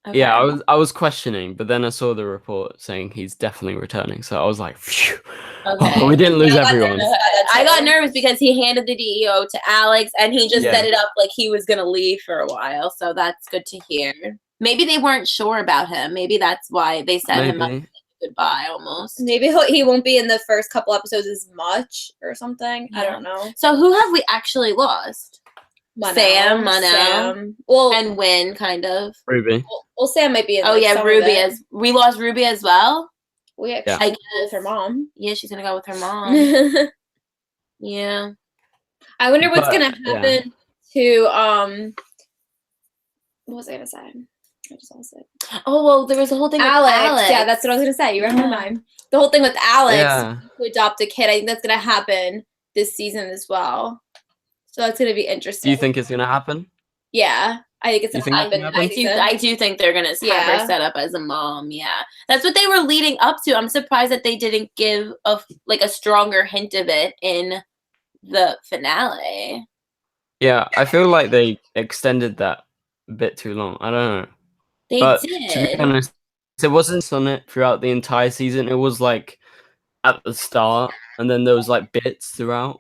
Okay. Yeah, I was questioning, but then I saw the report saying he's definitely returning. So I was like, phew. Okay. We didn't lose Yeah, I got everyone. nervous. I got nervous because he handed the DEO to Alex, and he just Yeah. set it up like he was going to leave for a while. So that's good to hear. Maybe they weren't sure about him. Maybe that's why they set him up. Maybe. goodbye almost. Maybe he won't be in the first couple episodes as much or something. Yeah. I don't know. So who have we actually lost? Sam, Monel, well, and Win, kind of. Ruby. Well, Sam might be in. Oh like, yeah, some Ruby of it. we lost Ruby as well. We actually Yeah. with her mom. Yeah, she's gonna go with her mom. Yeah. I wonder what's But, gonna happen to what was I gonna say? I just lost it. Oh well, there was a whole thing with Alex. Yeah, that's what I was gonna say. You read my mind. The whole thing with Alex Yeah. to adopt a kid. I think that's gonna happen this season as well. So that's gonna be interesting. Do you think it's gonna happen? Yeah, I think it's You gonna think happen. that I happens? do think they're gonna have her set up as a mom. Yeah, that's what they were leading up to. I'm surprised that they didn't give a stronger hint of it in the finale. Yeah, I feel like they extended that a bit too long. I don't know. They But did. to be honest, it wasn't on it throughout the entire season. It was like at the start, and then there was like bits throughout.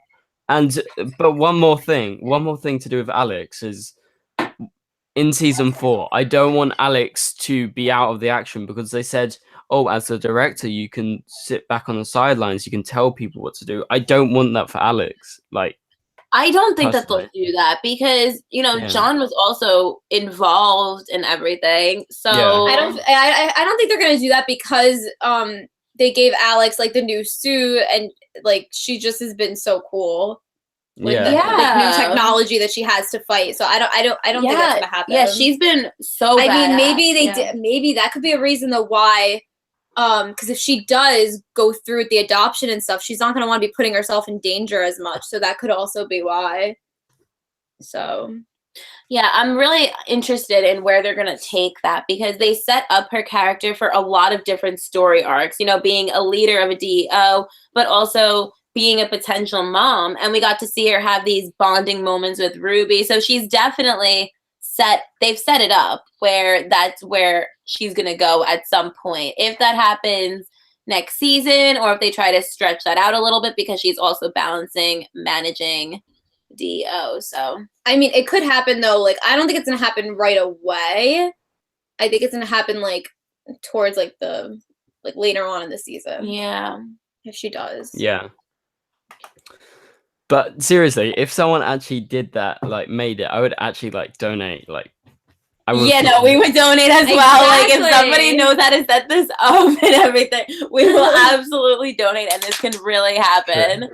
But one more thing to do with Alex is in season 4. I don't want Alex to be out of the action because they said, "Oh, as a director, you can sit back on the sidelines. You can tell people what to do." I don't want that for Alex. Like, I don't think that they'll personally. do that because Yeah. John was also involved in everything. So Yeah. I don't think they're gonna do that because they gave Alex like the new suit and like she just has been so cool with Yeah. the like, new Yeah. technology that she has to fight. So I don't think that's gonna happen. Yeah, she's been so I mean, badass. maybe they Yeah. did. Maybe that could be a reason though why. Because if she does go through with the adoption and stuff, she's not gonna want to be putting herself in danger as much. So that could also be why. So. Yeah, I'm really interested in where they're going to take that because they set up her character for a lot of different story arcs, being a leader of a DEO, but also being a potential mom. And we got to see her have these bonding moments with Ruby. So she's definitely they've set it up where that's where she's going to go at some point. If that happens next season or if they try to stretch that out a little bit because she's also managing DEO. So I mean, it could happen though. Like, I don't think it's gonna happen right away. I think it's gonna happen like towards like the later on in the season. Yeah, if she does. Yeah. But seriously, if someone actually did that, like made it, I would actually like donate. Like, I would. Yeah, no, we would donate as well. Like, if somebody Exactly. knows how to set this up and everything, we will absolutely donate, and this can really happen.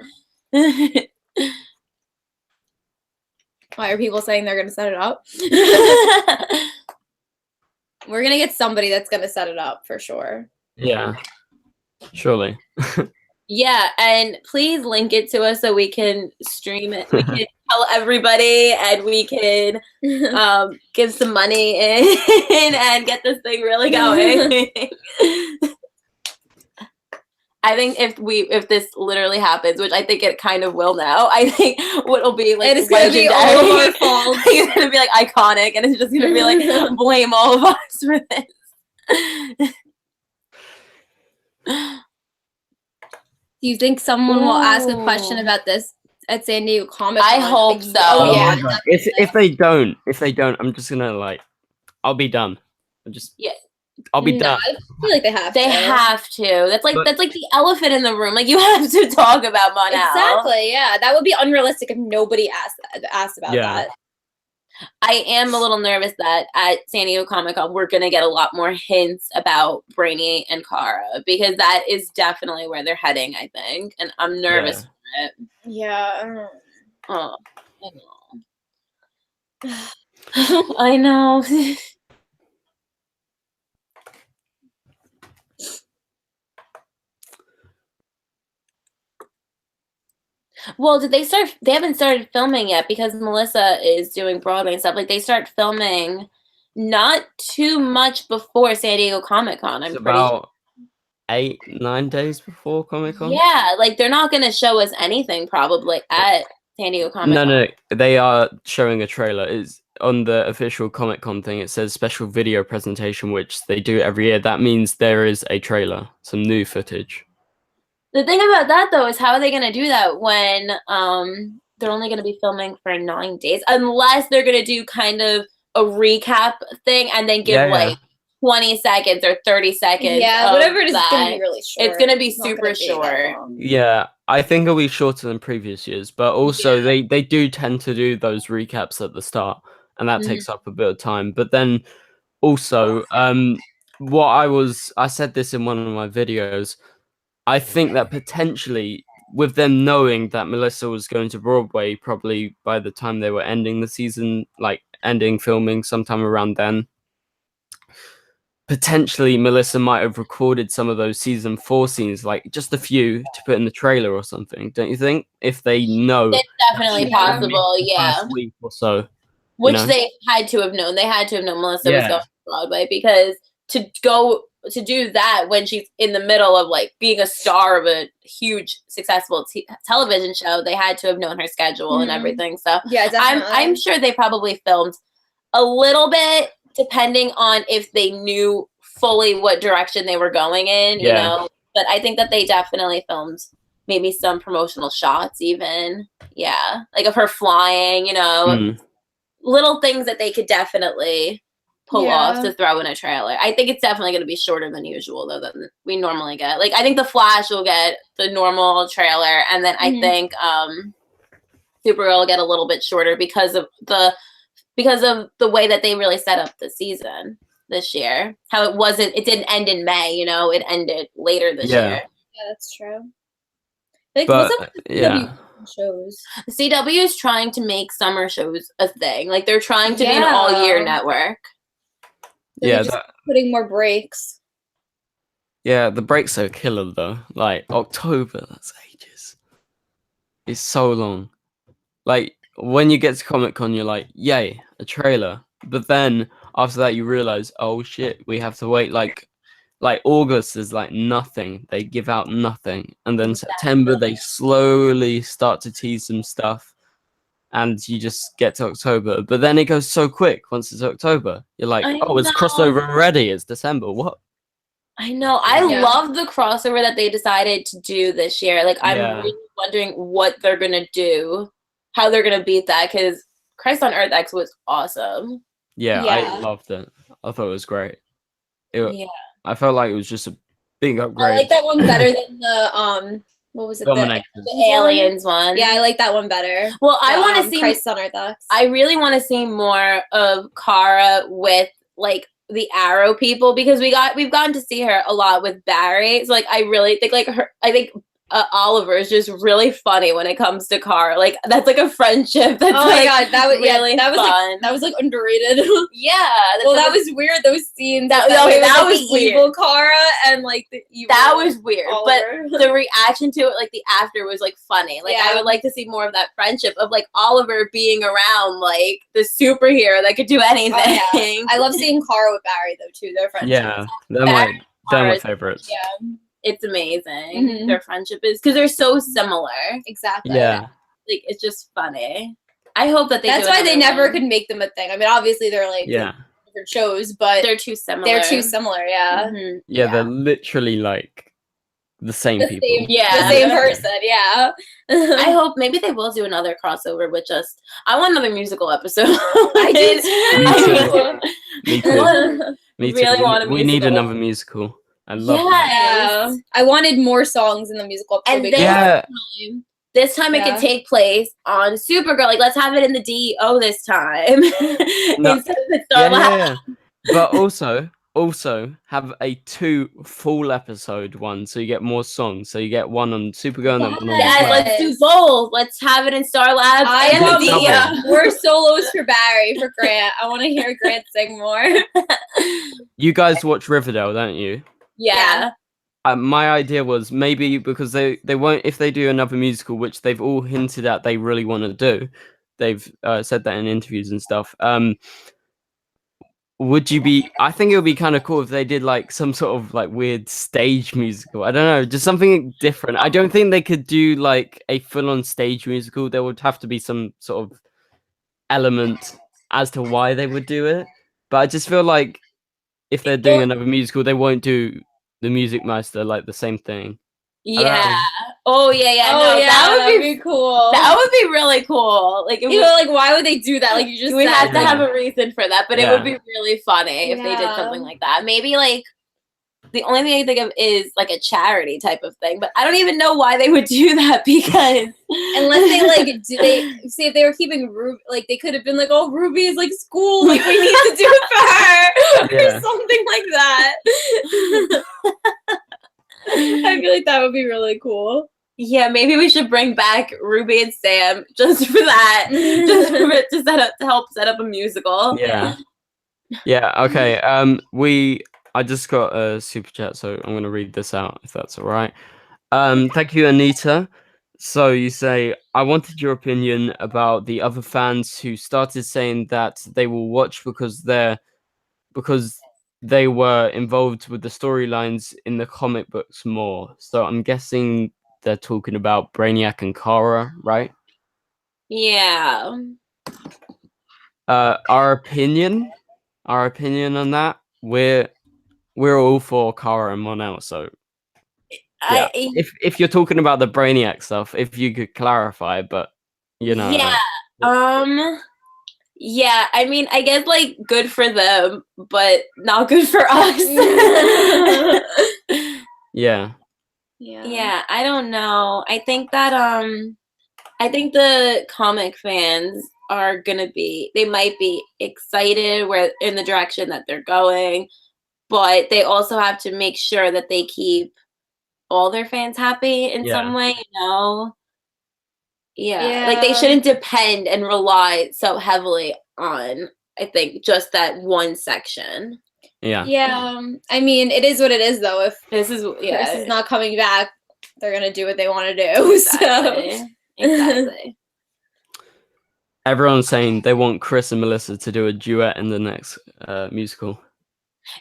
Why are people saying they're gonna set it up? We're gonna get somebody that's gonna set it up for sure. Yeah. Surely. Yeah, and please link it to us so we can stream it. We can tell everybody, and we can give some money in and get this thing really going. I think if this literally happens, which I think it kind of will now, I think what'll be like it's gonna be all of our fault. It's gonna be like iconic, and it's just gonna be like blame all of us for this. Do you think someone will ask a question about this at San Diego Comic Con? I hope so. Oh, yeah. my God. If they don't, I'm just gonna like, I'll be done. I'll be done. I feel like they have They to. have to. That's like the elephant in the room. Like, you have to talk about Monel. Exactly. Yeah, that would be unrealistic if nobody asked about that. I am a little nervous that at San Diego Comic Con we're gonna get a lot more hints about Brainy and Kara because that is definitely where they're heading, I think, and I'm nervous for it. Yeah. Oh, I know. I know. Well, did they start? They haven't started filming yet because Melissa is doing Broadway and stuff. Like, they start filming not too much before San Diego Comic Con. I'm pretty about 8-9 days before Comic Con. Yeah, like they're not gonna show us anything probably at San Diego Comic Con. No, they are showing a trailer. It's on the official Comic Con thing. It says special video presentation, which they do every year. That means there is a trailer, some new footage. The thing about that though is how are they gonna do that when they're only gonna be filming for 9 days, unless they're gonna do kind of a recap thing and then give like 20 seconds or 30 seconds. Yeah, of whatever it is, it's gonna that. be really short. It's gonna be It's not super gonna be that short. long. Yeah, I think it'll be shorter than previous years, but also Yeah. they do tend to do those recaps at the start, and that Mhm. takes up a bit of time. But then also, I said this in one of my videos. I think that potentially, with them knowing that Melissa was going to Broadway, probably by the time they were ending the season, like ending filming sometime around then, potentially Melissa might have recorded some of those season 4 scenes, like just a few to put in the trailer or something. Don't you think? If they know It's definitely Yeah. possible, the yeah. first week or so. Which know? they had to have known. They had to have known Melissa was Yeah. going to Broadway, because to do that when she's in the middle of like being a star of a huge successful television show, they had to have known her schedule and Mhm. everything. So Yeah, definitely. I'm sure they probably filmed a little bit, depending on if they knew fully what direction they were going in, you Yeah. know. But I think that they definitely filmed maybe some promotional shots, even. Yeah, like of her flying, you know, Mm. little things that they could definitely pull off Yeah. to throw in a trailer. I think it's definitely going to be shorter than usual, though, than we normally get. Like, I think The Flash will get the normal trailer, and then I Mhm. think Supergirl will get a little bit shorter because of the way that they really set up the season this year. How it didn't end in May, you know, it ended later this Yeah. year. Yeah, that's true. Like, But what's up with the yeah. shows? The CW is trying to make summer shows a thing. Like, they're trying to be an all-year Yeah. network. They're Yeah, just putting more breaks. yeah, the breaks are killer though. Like October, that's ages. It's so long. Like when you get to Comic Con, you're like, yay, a trailer. But then after that, you realize, oh shit, we have to wait. Like August is like nothing. They give out nothing, and then September they slowly start to tease some stuff, and you just get to October. But then it goes so quick once it's October. You're like, I oh, it's know. crossover already. It's December. What? I know. I Yeah. love the crossover that they decided to do this year. Like, I'm Yeah. really wondering what they're gonna do, how they're gonna beat that, because Christ on Earth X was awesome. Yeah, Yeah. I loved it. I thought it was great. Yeah. I felt like it was just a big I upgrade. like that one better than the what was it? Dominators. The Aliens one. Yeah, I like that one better. Well, I The, want to see. Christ on Earth X. I really want to see more of Kara with like the Arrow people, because we've gotten to see her a lot with Barry. So like, I really think like her. I think Oliver is just really funny when it comes to Kara. Like, that's like a friendship. That's Oh my like, god, that was really that was fun. like, that was like underrated. Yeah. Well, that was weird. Those scenes. That it was the weird. evil Kara and like the evil. That was weird, Oliver. but the reaction to it, like the after, was like funny. Like, Yeah. I would like to see more of that friendship of like Oliver being around like the superhero that could do anything. Oh, yeah. I love seeing Kara with Barry though too. Their friendship. Yeah, they're my Kara's- favorites. Yeah. It's amazing. Mhm. Their friendship is, because they're so similar. Exactly. Yeah, Like, it's just funny. I hope that they. That's do why they another never one. could make them a thing. I mean, obviously they're like yeah, different shows, but They're too similar. they're too similar. Yeah. Mhm. yeah. They're literally like the same The people. same, Yeah. the same person. Yeah. I hope maybe they will do another crossover with just. I want another musical episode. I did too. Me too. Me too. Really want a we need musical. another musical. I love that. Yes. I wanted more songs in the musical episode. And because- Yeah, This time it Yeah. could take place on Supergirl. Like, let's have it in the DEO this time No. instead of the yeah, Star yeah, yeah. But also have a 2 full episode one, so you get more songs. So you get one on Supergirl and then one on Yes, the let's do both. Let's have it in Star Labs I and want the double. DEO. more solos for Barry, for Grant. I want to hear Grant sing more. You guys watch Riverdale, don't you? Yeah. My idea was maybe because they won't, if they do another musical, which they've all hinted at they really want to do. They've said that in interviews and stuff. Would you be? I think it would be kind of cool if they did like some sort of like weird stage musical. I don't know, just something different. I don't think they could do like a full-on stage musical. There would have to be some sort of element as to why they would do it. But I just feel like if they're doing another musical, they won't do the Music Master like the same thing. Yeah. Oh yeah. Oh No, yeah, that would be cool. that would be really cool. Like, like, why would they do that? Like, you just we said. have to Yeah. have a reason for that, but it would be really funny if they did Yeah. something like that. Maybe like the only thing I think of is like a charity type of thing, but I don't even know why they would do that because Unless they like, do they see if they were keeping Ruby? Like, they could have been like, "Oh, Ruby is like school. Like, we need to do it for her," Yeah. or something like that. I feel like that would be really cool. yeah, maybe we should bring back Ruby and Sam just for that, just for it to help set up a musical. Yeah. Okay. I just got a super chat, so I'm gonna read this out if that's all right. Thank you, Anita. So you say, I wanted your opinion about the other fans who started saying that they will watch because they were involved with the storylines in the comic books more. So I'm guessing they're talking about Brainiac and Kara, right? Yeah. Our opinion on that, we're all for Kara and Mon-El, so yeah. If you're talking about the Brainiac stuff, if you could clarify, but you know. Yeah, I mean, I guess like good for them, but not good for us. Yeah. Yeah, I don't know. I think that I think the comic fans are gonna be, they might be excited where in the direction that they're going, but they also have to make sure that they keep all their fans happy in some way, you know? Yeah. Like they shouldn't depend and rely so heavily on, I think, just that one section. Yeah. I mean, it is what it is, though. If This is Chris is not coming back, they're gonna do what they want to do. Exactly. So Exactly. Everyone's saying they want Chris and Melissa to do a duet in the next musical.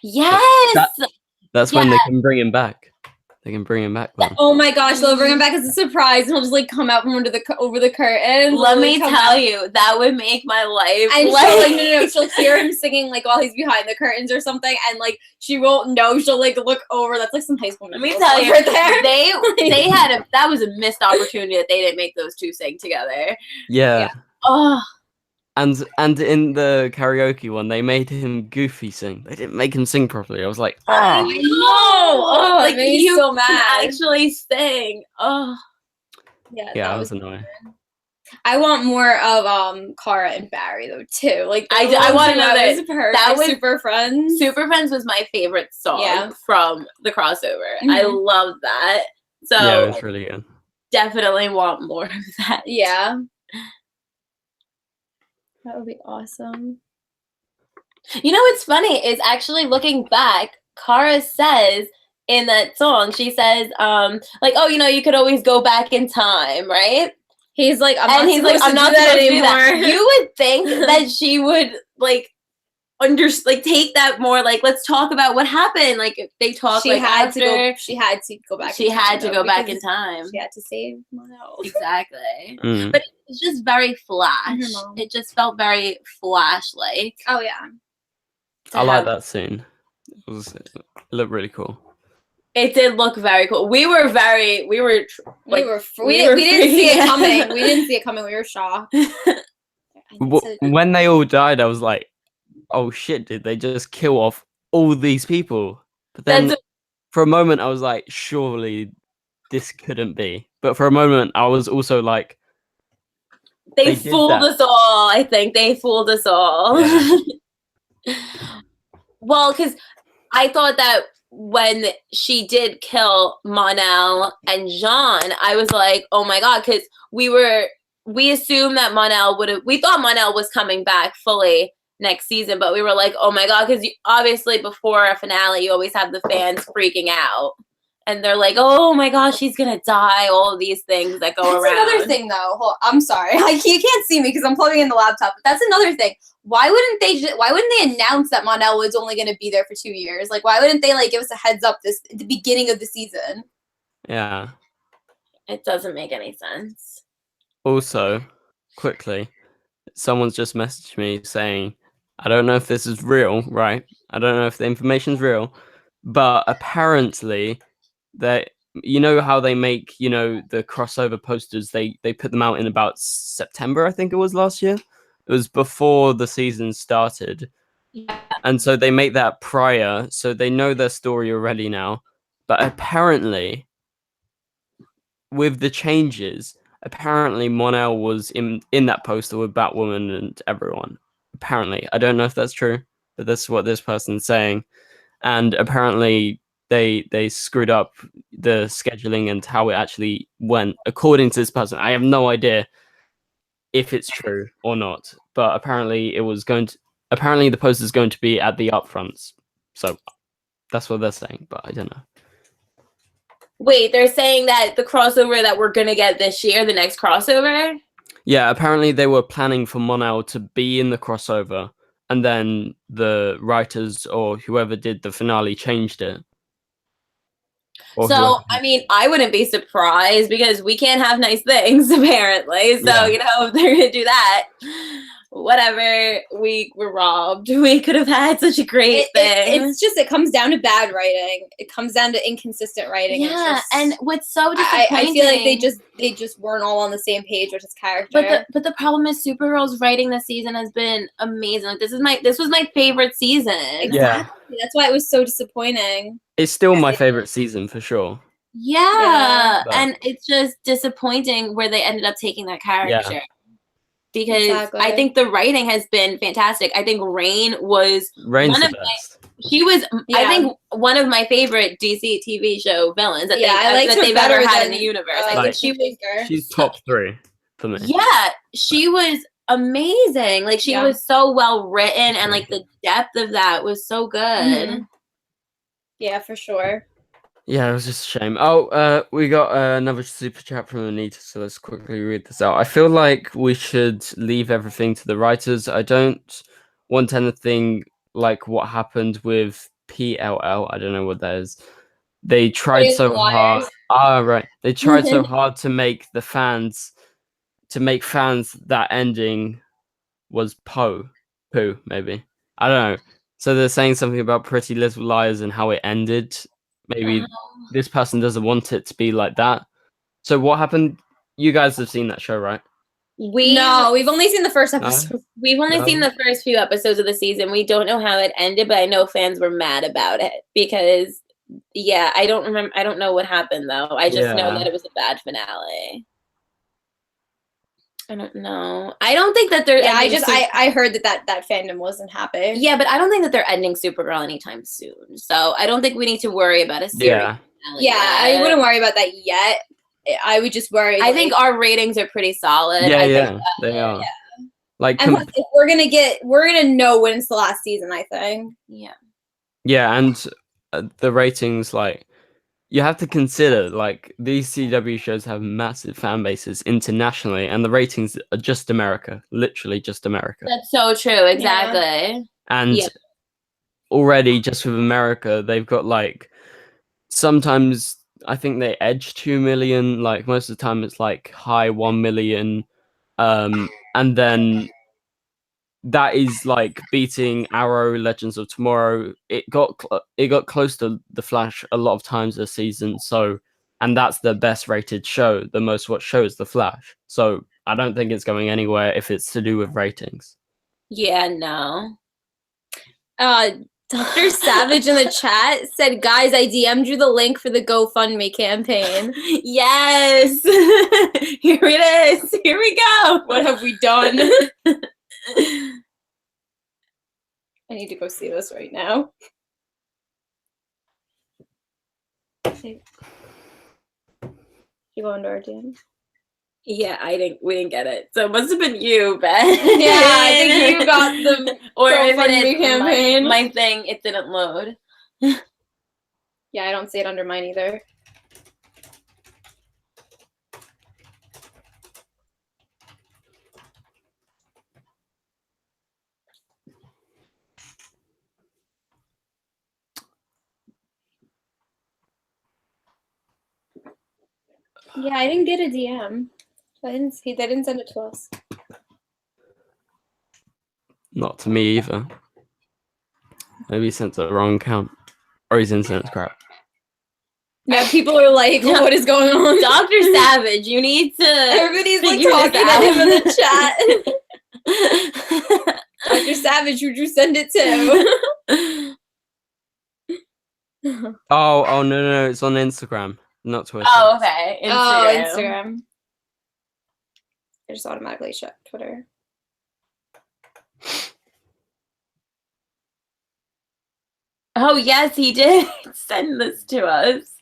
Yes. That's when they can bring him back. They can bring him back. Then. Oh my gosh, they'll bring him back as a surprise, and he'll just like come out from under over the curtain. Let me tell you, that would make my life. And she'll like no, she'll hear him singing like while he's behind the curtains or something, and like she won't know. She'll like look over. That's like some high school. Let me tell you, right there. they had that was a missed opportunity that they didn't make those two sing together. Yeah. Oh. And in the karaoke one, they made him Goofy sing. They didn't make him sing properly. I was like, I know. Oh, like made me so mad. Can actually sing. Oh. Yeah, that was annoying. I want more of Kara and Barry though too. Like I want to know that was Super Friends. Super Friends was my favorite song from the crossover. I love that. So yeah, it was really good. Definitely want more of that. Yeah. That would be awesome. You know what's funny is actually looking back, Kara says in that song, she says, like, oh, you know, you could always go back in time, right? He's like, I'm not supposed to do that anymore. You would think that she would like take that more, like, let's talk about what happened. Like if they talk she had to go back. She had to go back in time. She had to save Mon-El. Exactly. But it's just very flash. It just felt very flash-like. Oh yeah. I like that scene. It looked really cool. It did look very cool. We didn't see it coming. We didn't see it coming. We were shocked. When they all died, I was like, oh shit, did they just kill off all these people? But then for a moment I was like, surely this couldn't be. But for a moment I was also like, they fooled us all. I think they fooled us all. Yeah. Well, because I thought that when she did kill Mon-El and Jean, I was like, oh my god, because we assumed that we thought Mon-El was coming back fully next season, but we were like, oh my god, because obviously before a finale you always have the fans freaking out and they're like, oh my gosh, she's gonna die, all of these things that go around. That's another thing though. I'm sorry, you can't see me because I'm plugging in the laptop, but that's another thing. Why wouldn't they announce that Mon-El was only going to be there for 2 years? Like, why wouldn't they like give us a heads up at the beginning of the season? Yeah, it doesn't make any sense. Also, quickly, someone's just messaged me saying, I don't know if this is real, right? I don't know if the information's real, but apparently you know how they make, you know, the crossover posters, they put them out in about September, I think it was last year. It was before the season started. Yeah. And so they make that prior, so they know their story already now. But apparently, with the changes, apparently Monel was in that poster with Batwoman and everyone. Apparently, I don't know if that's true, but that's what this person's saying. And apparently, they screwed up the scheduling and how it actually went, according to this person. I have no idea if it's true or not, but apparently it was going to. Apparently, the poster is going to be at the upfronts. So that's what they're saying, but I don't know. Wait, they're saying that the crossover that we're gonna get this year, the next crossover? Yeah, apparently they were planning for Monel to be in the crossover, and then the writers or whoever did the finale changed it. Or So, whoever- I mean, I wouldn't be surprised because we can't have nice things, apparently. So, Yeah. you know, if they're going to do that, whatever, we were robbed. We could have had such a great thing. It's just, it comes down to bad writing. It comes down to inconsistent writing. It's Yeah, just- and what's so disappointing... I feel like they just weren't all on the same page with his character. But the problem is Supergirl's writing this season has been amazing. Like, this was my favorite season. Yeah, That's why it was so disappointing. it's still my favorite season for sure. Yeah, But- and it's just disappointing where they ended up taking that character. Because Exactly. I think the writing has been fantastic. I think Rain was Rain's one the of best. she was Yeah. I think one of my favorite DC TV show villains that, Yeah, I liked that her they've better ever had than, in the universe. uh, I Like- think she was Tinker. She's top 3 for me. yeah, she was amazing. Like she Yeah. was so well written and like the depth of that was so good. Mhm. Yeah, for sure. Yeah, it was just a shame. Oh, we got another super chat from Anita, so let's quickly read this out. I feel like we should leave everything to the writers. I don't want anything like what happened with PLL. I don't know what that is. They tried Pretty so Little hard. Liars. Ah, right. They tried so hard to make fans that ending was poo, maybe. I don't know. So they're saying something about Pretty Little Liars and how it ended. Maybe this person doesn't want it to be like that. So what happened? You guys have seen that show, right? No, we've only seen the first No? episode. We've only No. seen the first few episodes of the season. We don't know how it ended, but I know fans were mad about it because, yeah, I don't remember. I don't know what happened though. I just know Yeah. that it was a bad finale. I don't know. I don't think that they're. Yeah, ending I heard that fandom wasn't happy. Yeah, but I don't think that they're ending Supergirl anytime soon. So I don't think we need to worry about a series. Yeah. finale Yeah, I yet. wouldn't worry about that yet. I would just worry. I think our ratings are pretty solid. Yeah, I yeah, think they are. Like, and if we're gonna know when it's the last season. I think. yeah. yeah, and the ratings, like, you have to consider, like, these CW shows have massive fan bases internationally, and the ratings are just America, literally just America. That's so true. Exactly. And Yeah. already, just with America, they've got, like, sometimes I think they edge 2 million. Like, most of the time, it's like high 1 million. And then that is like beating Arrow, Legends of Tomorrow. It got close to The Flash a lot of times this season. So, and that's the best rated show. The most watched show is The Flash. So I don't think it's going anywhere if it's to do with ratings. Yeah. No. Dr. Savage in the chat said, "Guys, I DM'd you the link for the GoFundMe campaign." Yes. Here it is. Here we go. What have we done? I need to go see this right now. You go into our DM? Yeah, we didn't get it. So it must have been you, Ben. Yeah, I think you got the or if GoFundMe it is campaign. my thing, it didn't load. Yeah, I don't see it under mine either. Yeah, I didn't get a DM. I didn't see. They didn't send it to us. Not to me either. Maybe he sent to the wrong account. Or his internet's crap. Yeah, people are like, what is going on? Dr. Savage, you need to. Everybody's like figure this talking to him in the out. chat. Dr. Savage, who'd you send it to? Oh no, it's on Instagram, not Twitter. Oh, okay. Oh, Instagram. I just automatically check Twitter. Oh, yes, he did send this to us.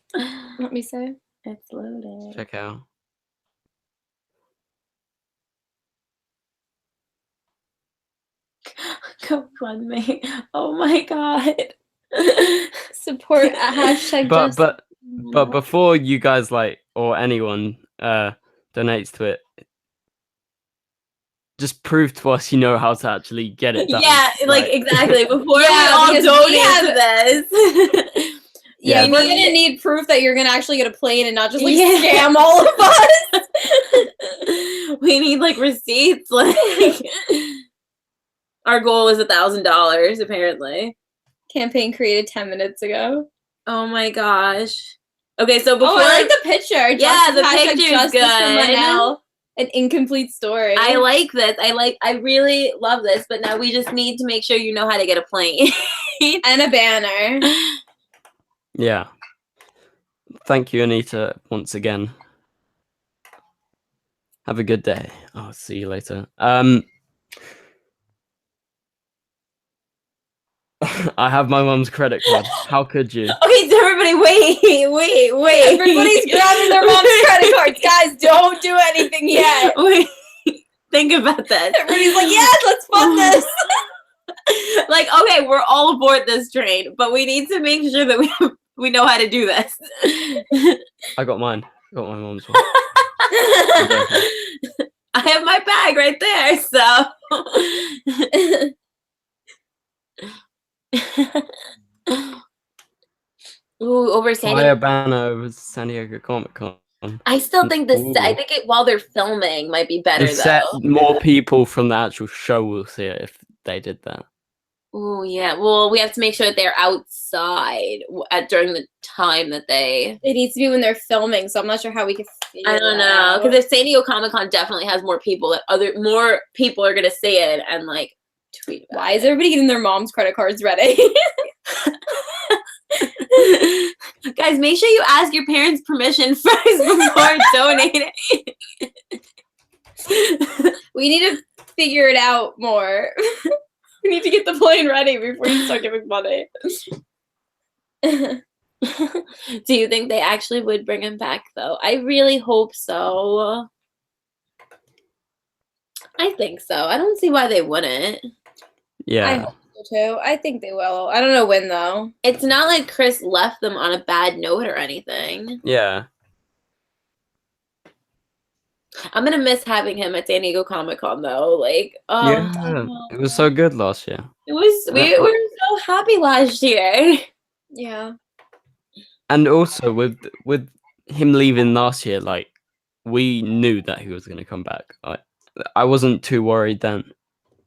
Let me see. It's loaded. Check out. GoFundMe. Oh my god. Support at hashtag But before you guys like or anyone donates to it, just prove to us you know how to actually get it done. Yeah, like exactly. Before Yeah, we because all we donate have- to this. Yeah, Yeah, we're gonna need proof that you're gonna actually get a plane and not just like Yeah. scam all of us. We need like receipts. Like our goal is $1,000 apparently. Campaign created 10 minutes ago. Oh my gosh. Okay, so before Oh, I like the picture. Yeah, the Hashtag picture's Justice from good. Renell. An incomplete story. I like this. I really love this, but now we just need to make sure you know how to get a plane. and a banner. Yeah. Thank you, Anita, once again. Have a good day. I'll see you later. I have my mum's credit card. How could you? Okay, so everybody, wait. Everybody's grabbing their mom's credit cards. Guys, don't do anything yet. Wait, think about this. Everybody's like, yes, let's fund this. Like, okay, we're all aboard this train, but we need to make sure that we know how to do this. I got mine. I got my mum's one. I have my bag right there, so. Ooh, over San Fire Diego. banner over San Diego Comic Con. I still think the set. I Ooh. think while they're filming might be better The set, though. more people from the actual show will see it if they did that. Oh yeah. Well, we have to make sure that they're outside during the time that they. It needs to be when they're filming, so I'm not sure how we can figure I don't that know, out. because if San Diego Comic Con definitely has more people, that more people are gonna see it and like tweet. About Why is everybody getting their mom's credit cards ready? it. Guys, make sure you ask your parents' permission first before donating. We need to figure it out more. We need to get the plane ready before you start giving money. Do you think they actually would bring him back though? I really hope so. I think so. I don't see why they wouldn't. I Yeah. hope so too. I think they will. I don't know when though. It's not like Chris left them on a bad note or anything. Yeah. I'm gonna miss having him at San Diego Comic Con though. Like, oh, Yeah. It was so good last year. it was. We were so happy last year. Yeah. And also with him leaving last year, like we knew that he was gonna come back. I wasn't too worried then.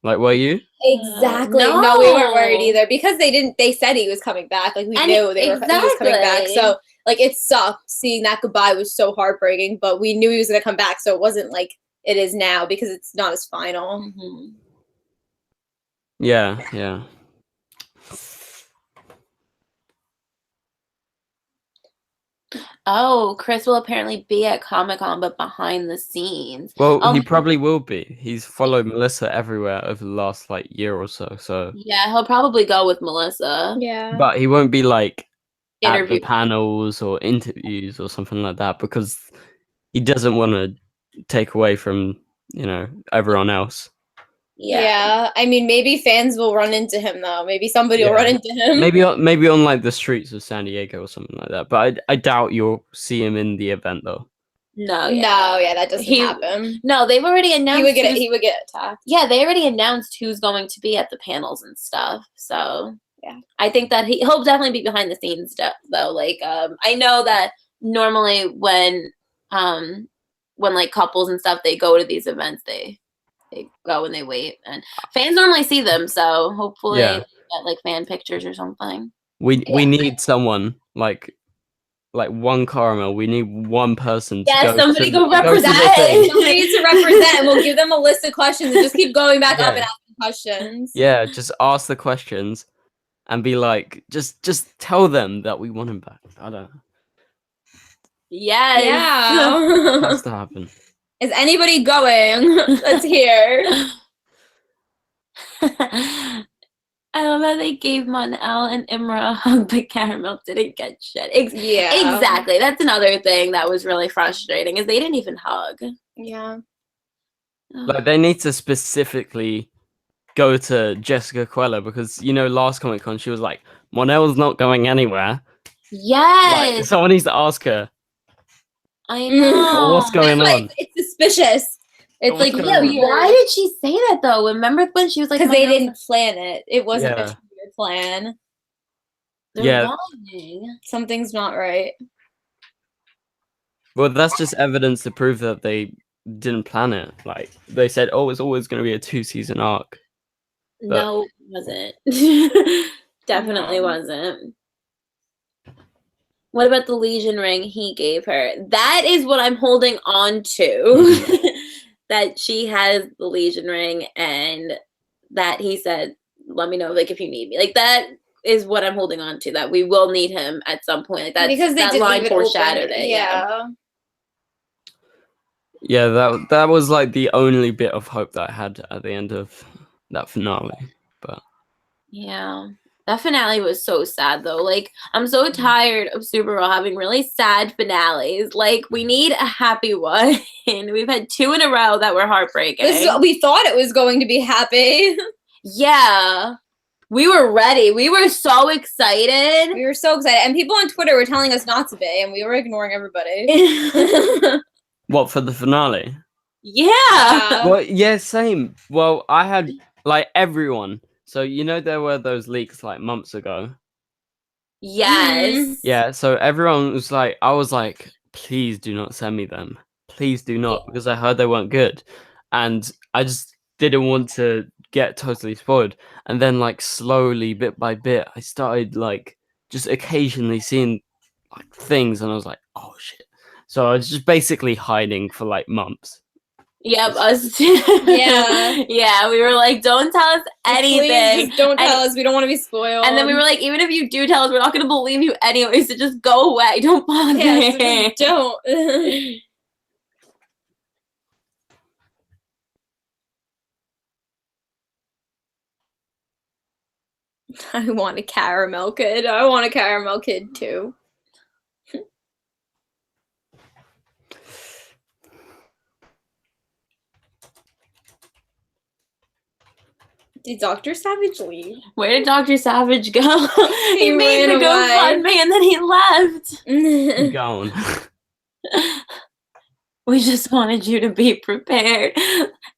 Like, were you? Exactly. No, we weren't worried No. either because they said he was coming back. Like we And knew he was coming back. exactly. So like it sucked seeing that goodbye was so heartbreaking, but we knew he was gonna come back, so it wasn't like it is now because it's not as final. Mhm. Yeah, yeah. Oh, Chris will apparently be at Comic Con, but behind the scenes. Well, Oh, he probably will be. He's followed Melissa everywhere over the last like year or so. So, Yeah, he'll probably go with Melissa. Yeah. but he won't be like at the Interview. panels or interviews or something like that because he doesn't want to take away from everyone else. Yeah. I mean, maybe fans will run into him though. Maybe somebody will Yeah. run into him. Maybe on like the streets of San Diego or something like that. But I doubt you'll see him in the event though. No, No, yeah, that doesn't He- happen. No, they've already announced. He would get attacked. Yeah, they already announced who's going to be at the panels and stuff. So Yeah. I think that he'll definitely be behind the scenes stuff though. Like I know that normally when like couples and stuff they go to these events, they go and they wait, and fans normally see them. So hopefully Yeah. they get like fan pictures or something. We need someone like like one Karamel. We need one person to Yeah, go. somebody go to the represent. thing. Somebody needs to represent, and we'll give them a list of questions and just keep going back up Yeah. and asking questions. Yeah, just ask the questions and be like, just tell them that we want him back. I don't know. Yes. It Yeah. has to happen. Is anybody going? Let's hear. I love how they gave Monel and Imra a hug, but Karamel didn't get shit. Yeah. Exactly. That's another thing that was really frustrating is they didn't even hug. Yeah. Like they need to specifically go to Jessica Quella because last Comic Con she was like, Monel's not going anywhere. Yes. Like, someone needs to ask her. I know. What's going on? It's suspicious. It's What's like, going yeah, on? Why did she say that though? Remember when she was like, because they Monel's- didn't plan it. It wasn't a Yeah. two-year plan. They're Yeah. lying. Something's not right. Well, that's just evidence to prove that they didn't plan it. Like they said, oh, it's always going to be a 2-season arc. But- No, it wasn't. Definitely No. wasn't. What about the Legion ring he gave her? That is what I'm holding on to. That she has the Legion ring and that he said, let me know like if you need me. Like that is what I'm holding on to, that we will need him at some point. Like that, Because they that did line leave it open. foreshadowed it. Yeah. Yeah, that was like the only bit of hope that I had at the end of that finale. But Yeah. That finale was so sad though. Like, I'm so tired of Supergirl having really sad finales. Like, we need a happy one. We've had 2 in a row that were heartbreaking. We thought it was going to be happy. Yeah. We were ready. We were so excited. We were so excited. And people on Twitter were telling us not to be, and we were ignoring everybody. what for the finale? Yeah. Well, yeah, same. Well, I had like everyone. So there were those leaks like months ago. Yes. Yeah, so everyone was like, I was like, please do not send me them. Please do not, because I heard they weren't good. And I just didn't want to get totally spoiled. And then like slowly, bit by bit, I started like just occasionally seeing like things and I was like, oh shit. So I was just basically hiding for like months. Yep, us too. Yeah. Yeah, we were like, don't tell us anything. Please just don't tell us. We don't want to be spoiled. And then we were like, even if you do tell us, we're not going to believe you anyway, so just go away. Don't bother. yeah, so just don't. I want a caramel kid. I want a caramel kid too. Did Dr. Savage leave? Where did Dr. Savage go? he made ran the GoFundMe and then he left. Gone. We just wanted you to be prepared.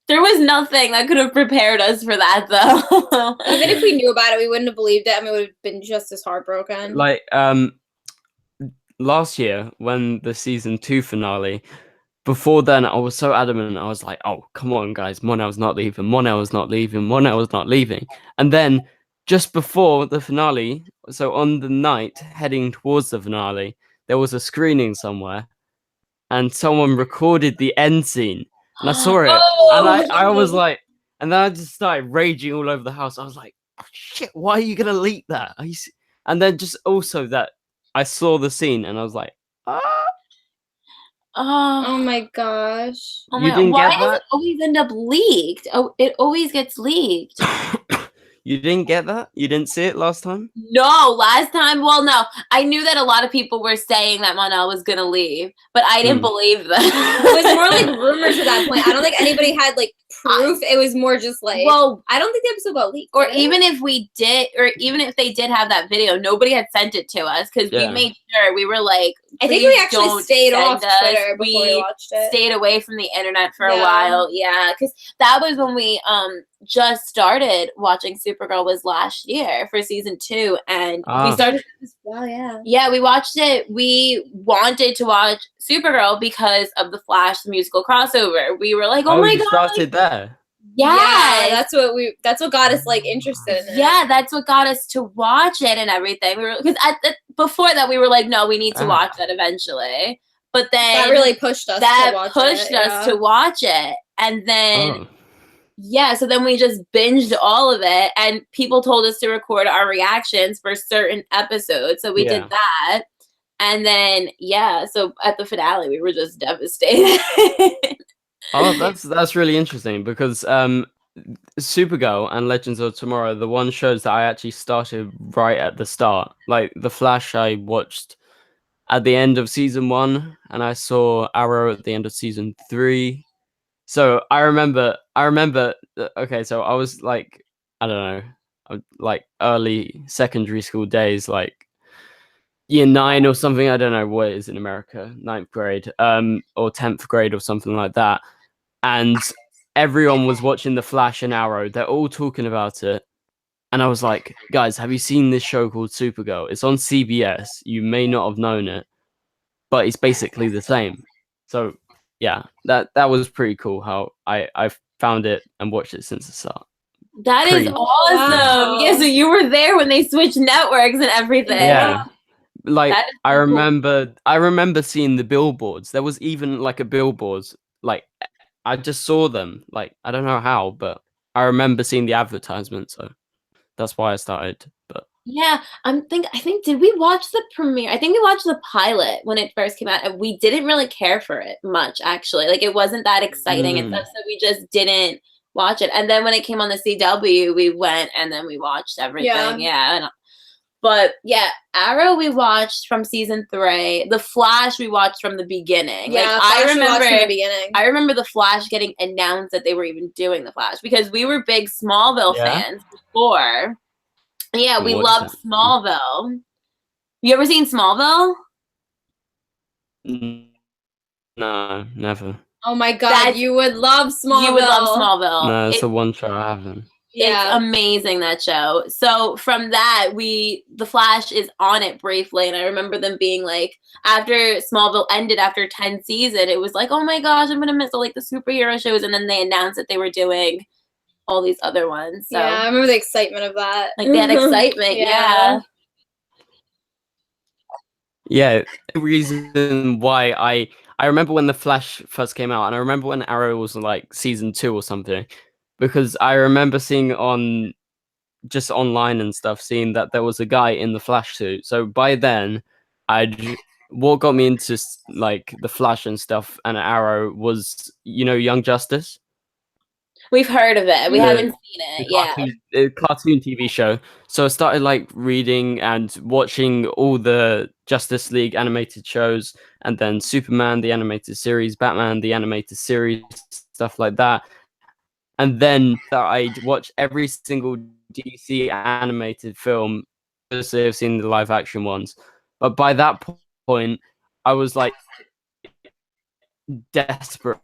There was nothing that could have prepared us for that, though. Even if we knew about it, we wouldn't have believed it, and we would have been just as heartbroken. Like last year when the season 2 finale, before then I was so adamant. I was like, oh come on guys, Monel's not leaving, Monel's not leaving, Monel's not leaving. And then just before the finale, so on the night heading towards the finale, there was a screening somewhere and someone recorded the end scene and I saw it. And I was like, and then I just started raging all over the house. I was like, oh, shit, why are you gonna leak that? And then just also that I saw the scene and I was like, ah. Oh my gosh. Oh You my didn't God. Why get does that? it always end up leaked? Oh, it always gets leaked. You didn't get that? You didn't see it last time? No, last time, well, no. I knew that a lot of people were saying that Monel was going to leave, but I didn't believe them. It was more like rumors at that point. I don't think anybody had like proof. It was more just like, well, I don't think the episode got leaked. or did it? even if we did, or even if they did have that video, nobody had sent it to us because Yeah. we made sure. We were like, I think we "Please actually don't stayed send off us." Twitter before we watched it. Stayed away from the internet for a Yeah. while. Yeah, because that was when we just started watching Supergirl, was last year for season 2, and we started. Wow, yeah. Yeah, we watched it. We wanted to watch Supergirl because of the Flash the musical crossover. We were like, oh my you god. started there. Yes. that's what got us like interested in it. Yeah, that's what got us to watch it and everything. We were because before that we were like, no, we need to watch that eventually. But then that really pushed us. To watch it, and then so then we just binged all of it, and people told us to record our reactions for certain episodes, so we did that, and then so at the finale we were just devastated. Oh, that's really interesting because Supergirl and Legends of Tomorrow are the one shows that I actually started right at the start. Like The Flash, I watched at the end of season 1, and I saw Arrow at the end of season 3. So I remember. Okay, so I was like, I don't know, like early secondary school days, like year 9 or something. I don't know what it is in America, 9th grade, or 10th grade or something like that. And everyone was watching The Flash and Arrow. They're all talking about it. And I was like, guys, have you seen this show called Supergirl? It's on CBS. You may not have known it, but it's basically the same. So yeah, that was pretty cool how I found it and watched it since the start. That is awesome. Wow. Yeah, so you were there when they switched networks and everything. Yeah. Like I remember seeing the billboards. There was even like a billboard, like I just saw them. Like I don't know how, but I remember seeing the advertisement, so that's why I started. But yeah, I think did we watch the premiere? I think we watched the pilot when it first came out, and we didn't really care for it much actually. Like it wasn't that exciting and stuff, so we just didn't watch it. And then when it came on the CW, we went and then we watched everything. But yeah, Arrow we watched from season 3. The Flash we watched from the beginning. Yeah, like, I remember from the beginning. I remember the Flash getting announced that they were even doing the Flash because we were big Smallville fans before. Yeah, we loved Smallville. You ever seen Smallville? No, never. Oh my god, you would love Smallville. You would love Smallville. No, it's the one show I haven't. Yeah. It's amazing, that show. So from that, The Flash is on it briefly, and I remember them being like, after Smallville ended after 10 seasons, it was like, oh my gosh, I'm gonna miss all like the superhero shows, and then they announced that they were doing all these other ones. So yeah, I remember the excitement of that. Like they had excitement, yeah. Yeah, the reason why I remember when The Flash first came out, and I remember when Arrow was like season 2 or something. Because I remember seeing on just online and stuff, seeing that there was a guy in the Flash suit. So by then, what got me into like the Flash and stuff and Arrow was, Young Justice. We've heard of it. We haven't seen it. The cartoon TV show. So I started like reading and watching all the Justice League animated shows, and then Superman the animated series, Batman the animated series, stuff like that. And then I'd watch every single DC animated film. Obviously, I've seen the live action ones. But by that point, I was like desperate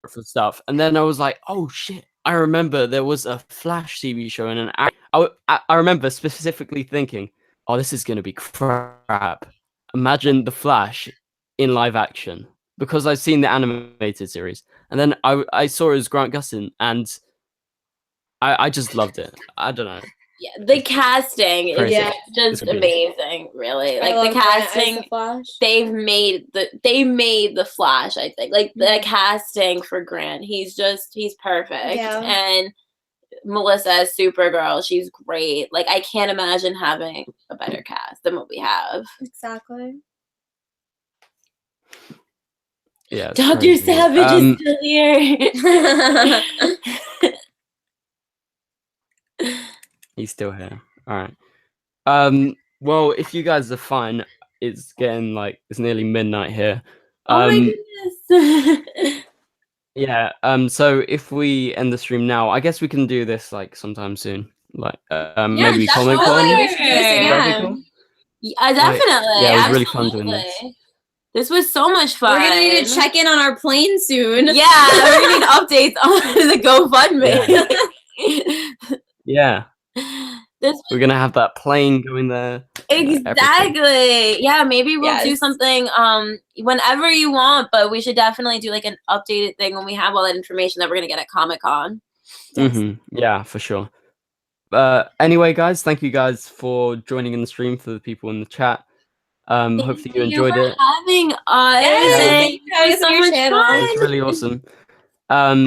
for stuff. And then I was like, oh shit, I remember there was a Flash TV show. And I remember specifically thinking, oh, this is going to be crap. Imagine the Flash in live action. Because I've seen the animated series. And then I saw it as Grant Gustin, and I just loved it. I don't know. Yeah, the casting is just amazing, really. Like the casting, they made the Flash, I think. Like the casting for Grant, he's perfect. Yeah. And Melissa as Supergirl, she's great. Like I can't imagine having a better cast than what we have. Exactly. Yeah, Dr. Savage is still here. He's still here. All right. Well, if you guys are fine, it's getting like it's nearly midnight here. Oh my goodness. Yeah. So if we end the stream now, I guess we can do this like sometime soon. Like maybe Comic Con. Yeah, definitely. Yeah, it was really fun doing this. This was so much fun. We're gonna need to check in on our plane soon. Yeah, we're gonna need updates on the GoFundMe. Yeah. We're gonna have that plane going there. Exactly. Yeah, maybe we'll do something whenever you want, but we should definitely do like an updated thing when we have all that information that we're gonna get at Comic-Con. Yeah, for sure. Anyway, guys, thank you guys for joining in the stream. For the people in the chat, hopefully you enjoyed for it. having us. Yes, and thank you guys so for your much channel. fun. It's really awesome.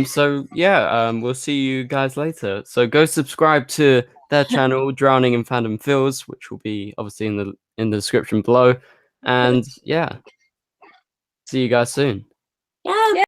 So yeah, we'll see you guys later. So go subscribe to their channel, Drowning in Fandom Feels, which will be obviously in the description below. And yeah, see you guys soon. Yeah.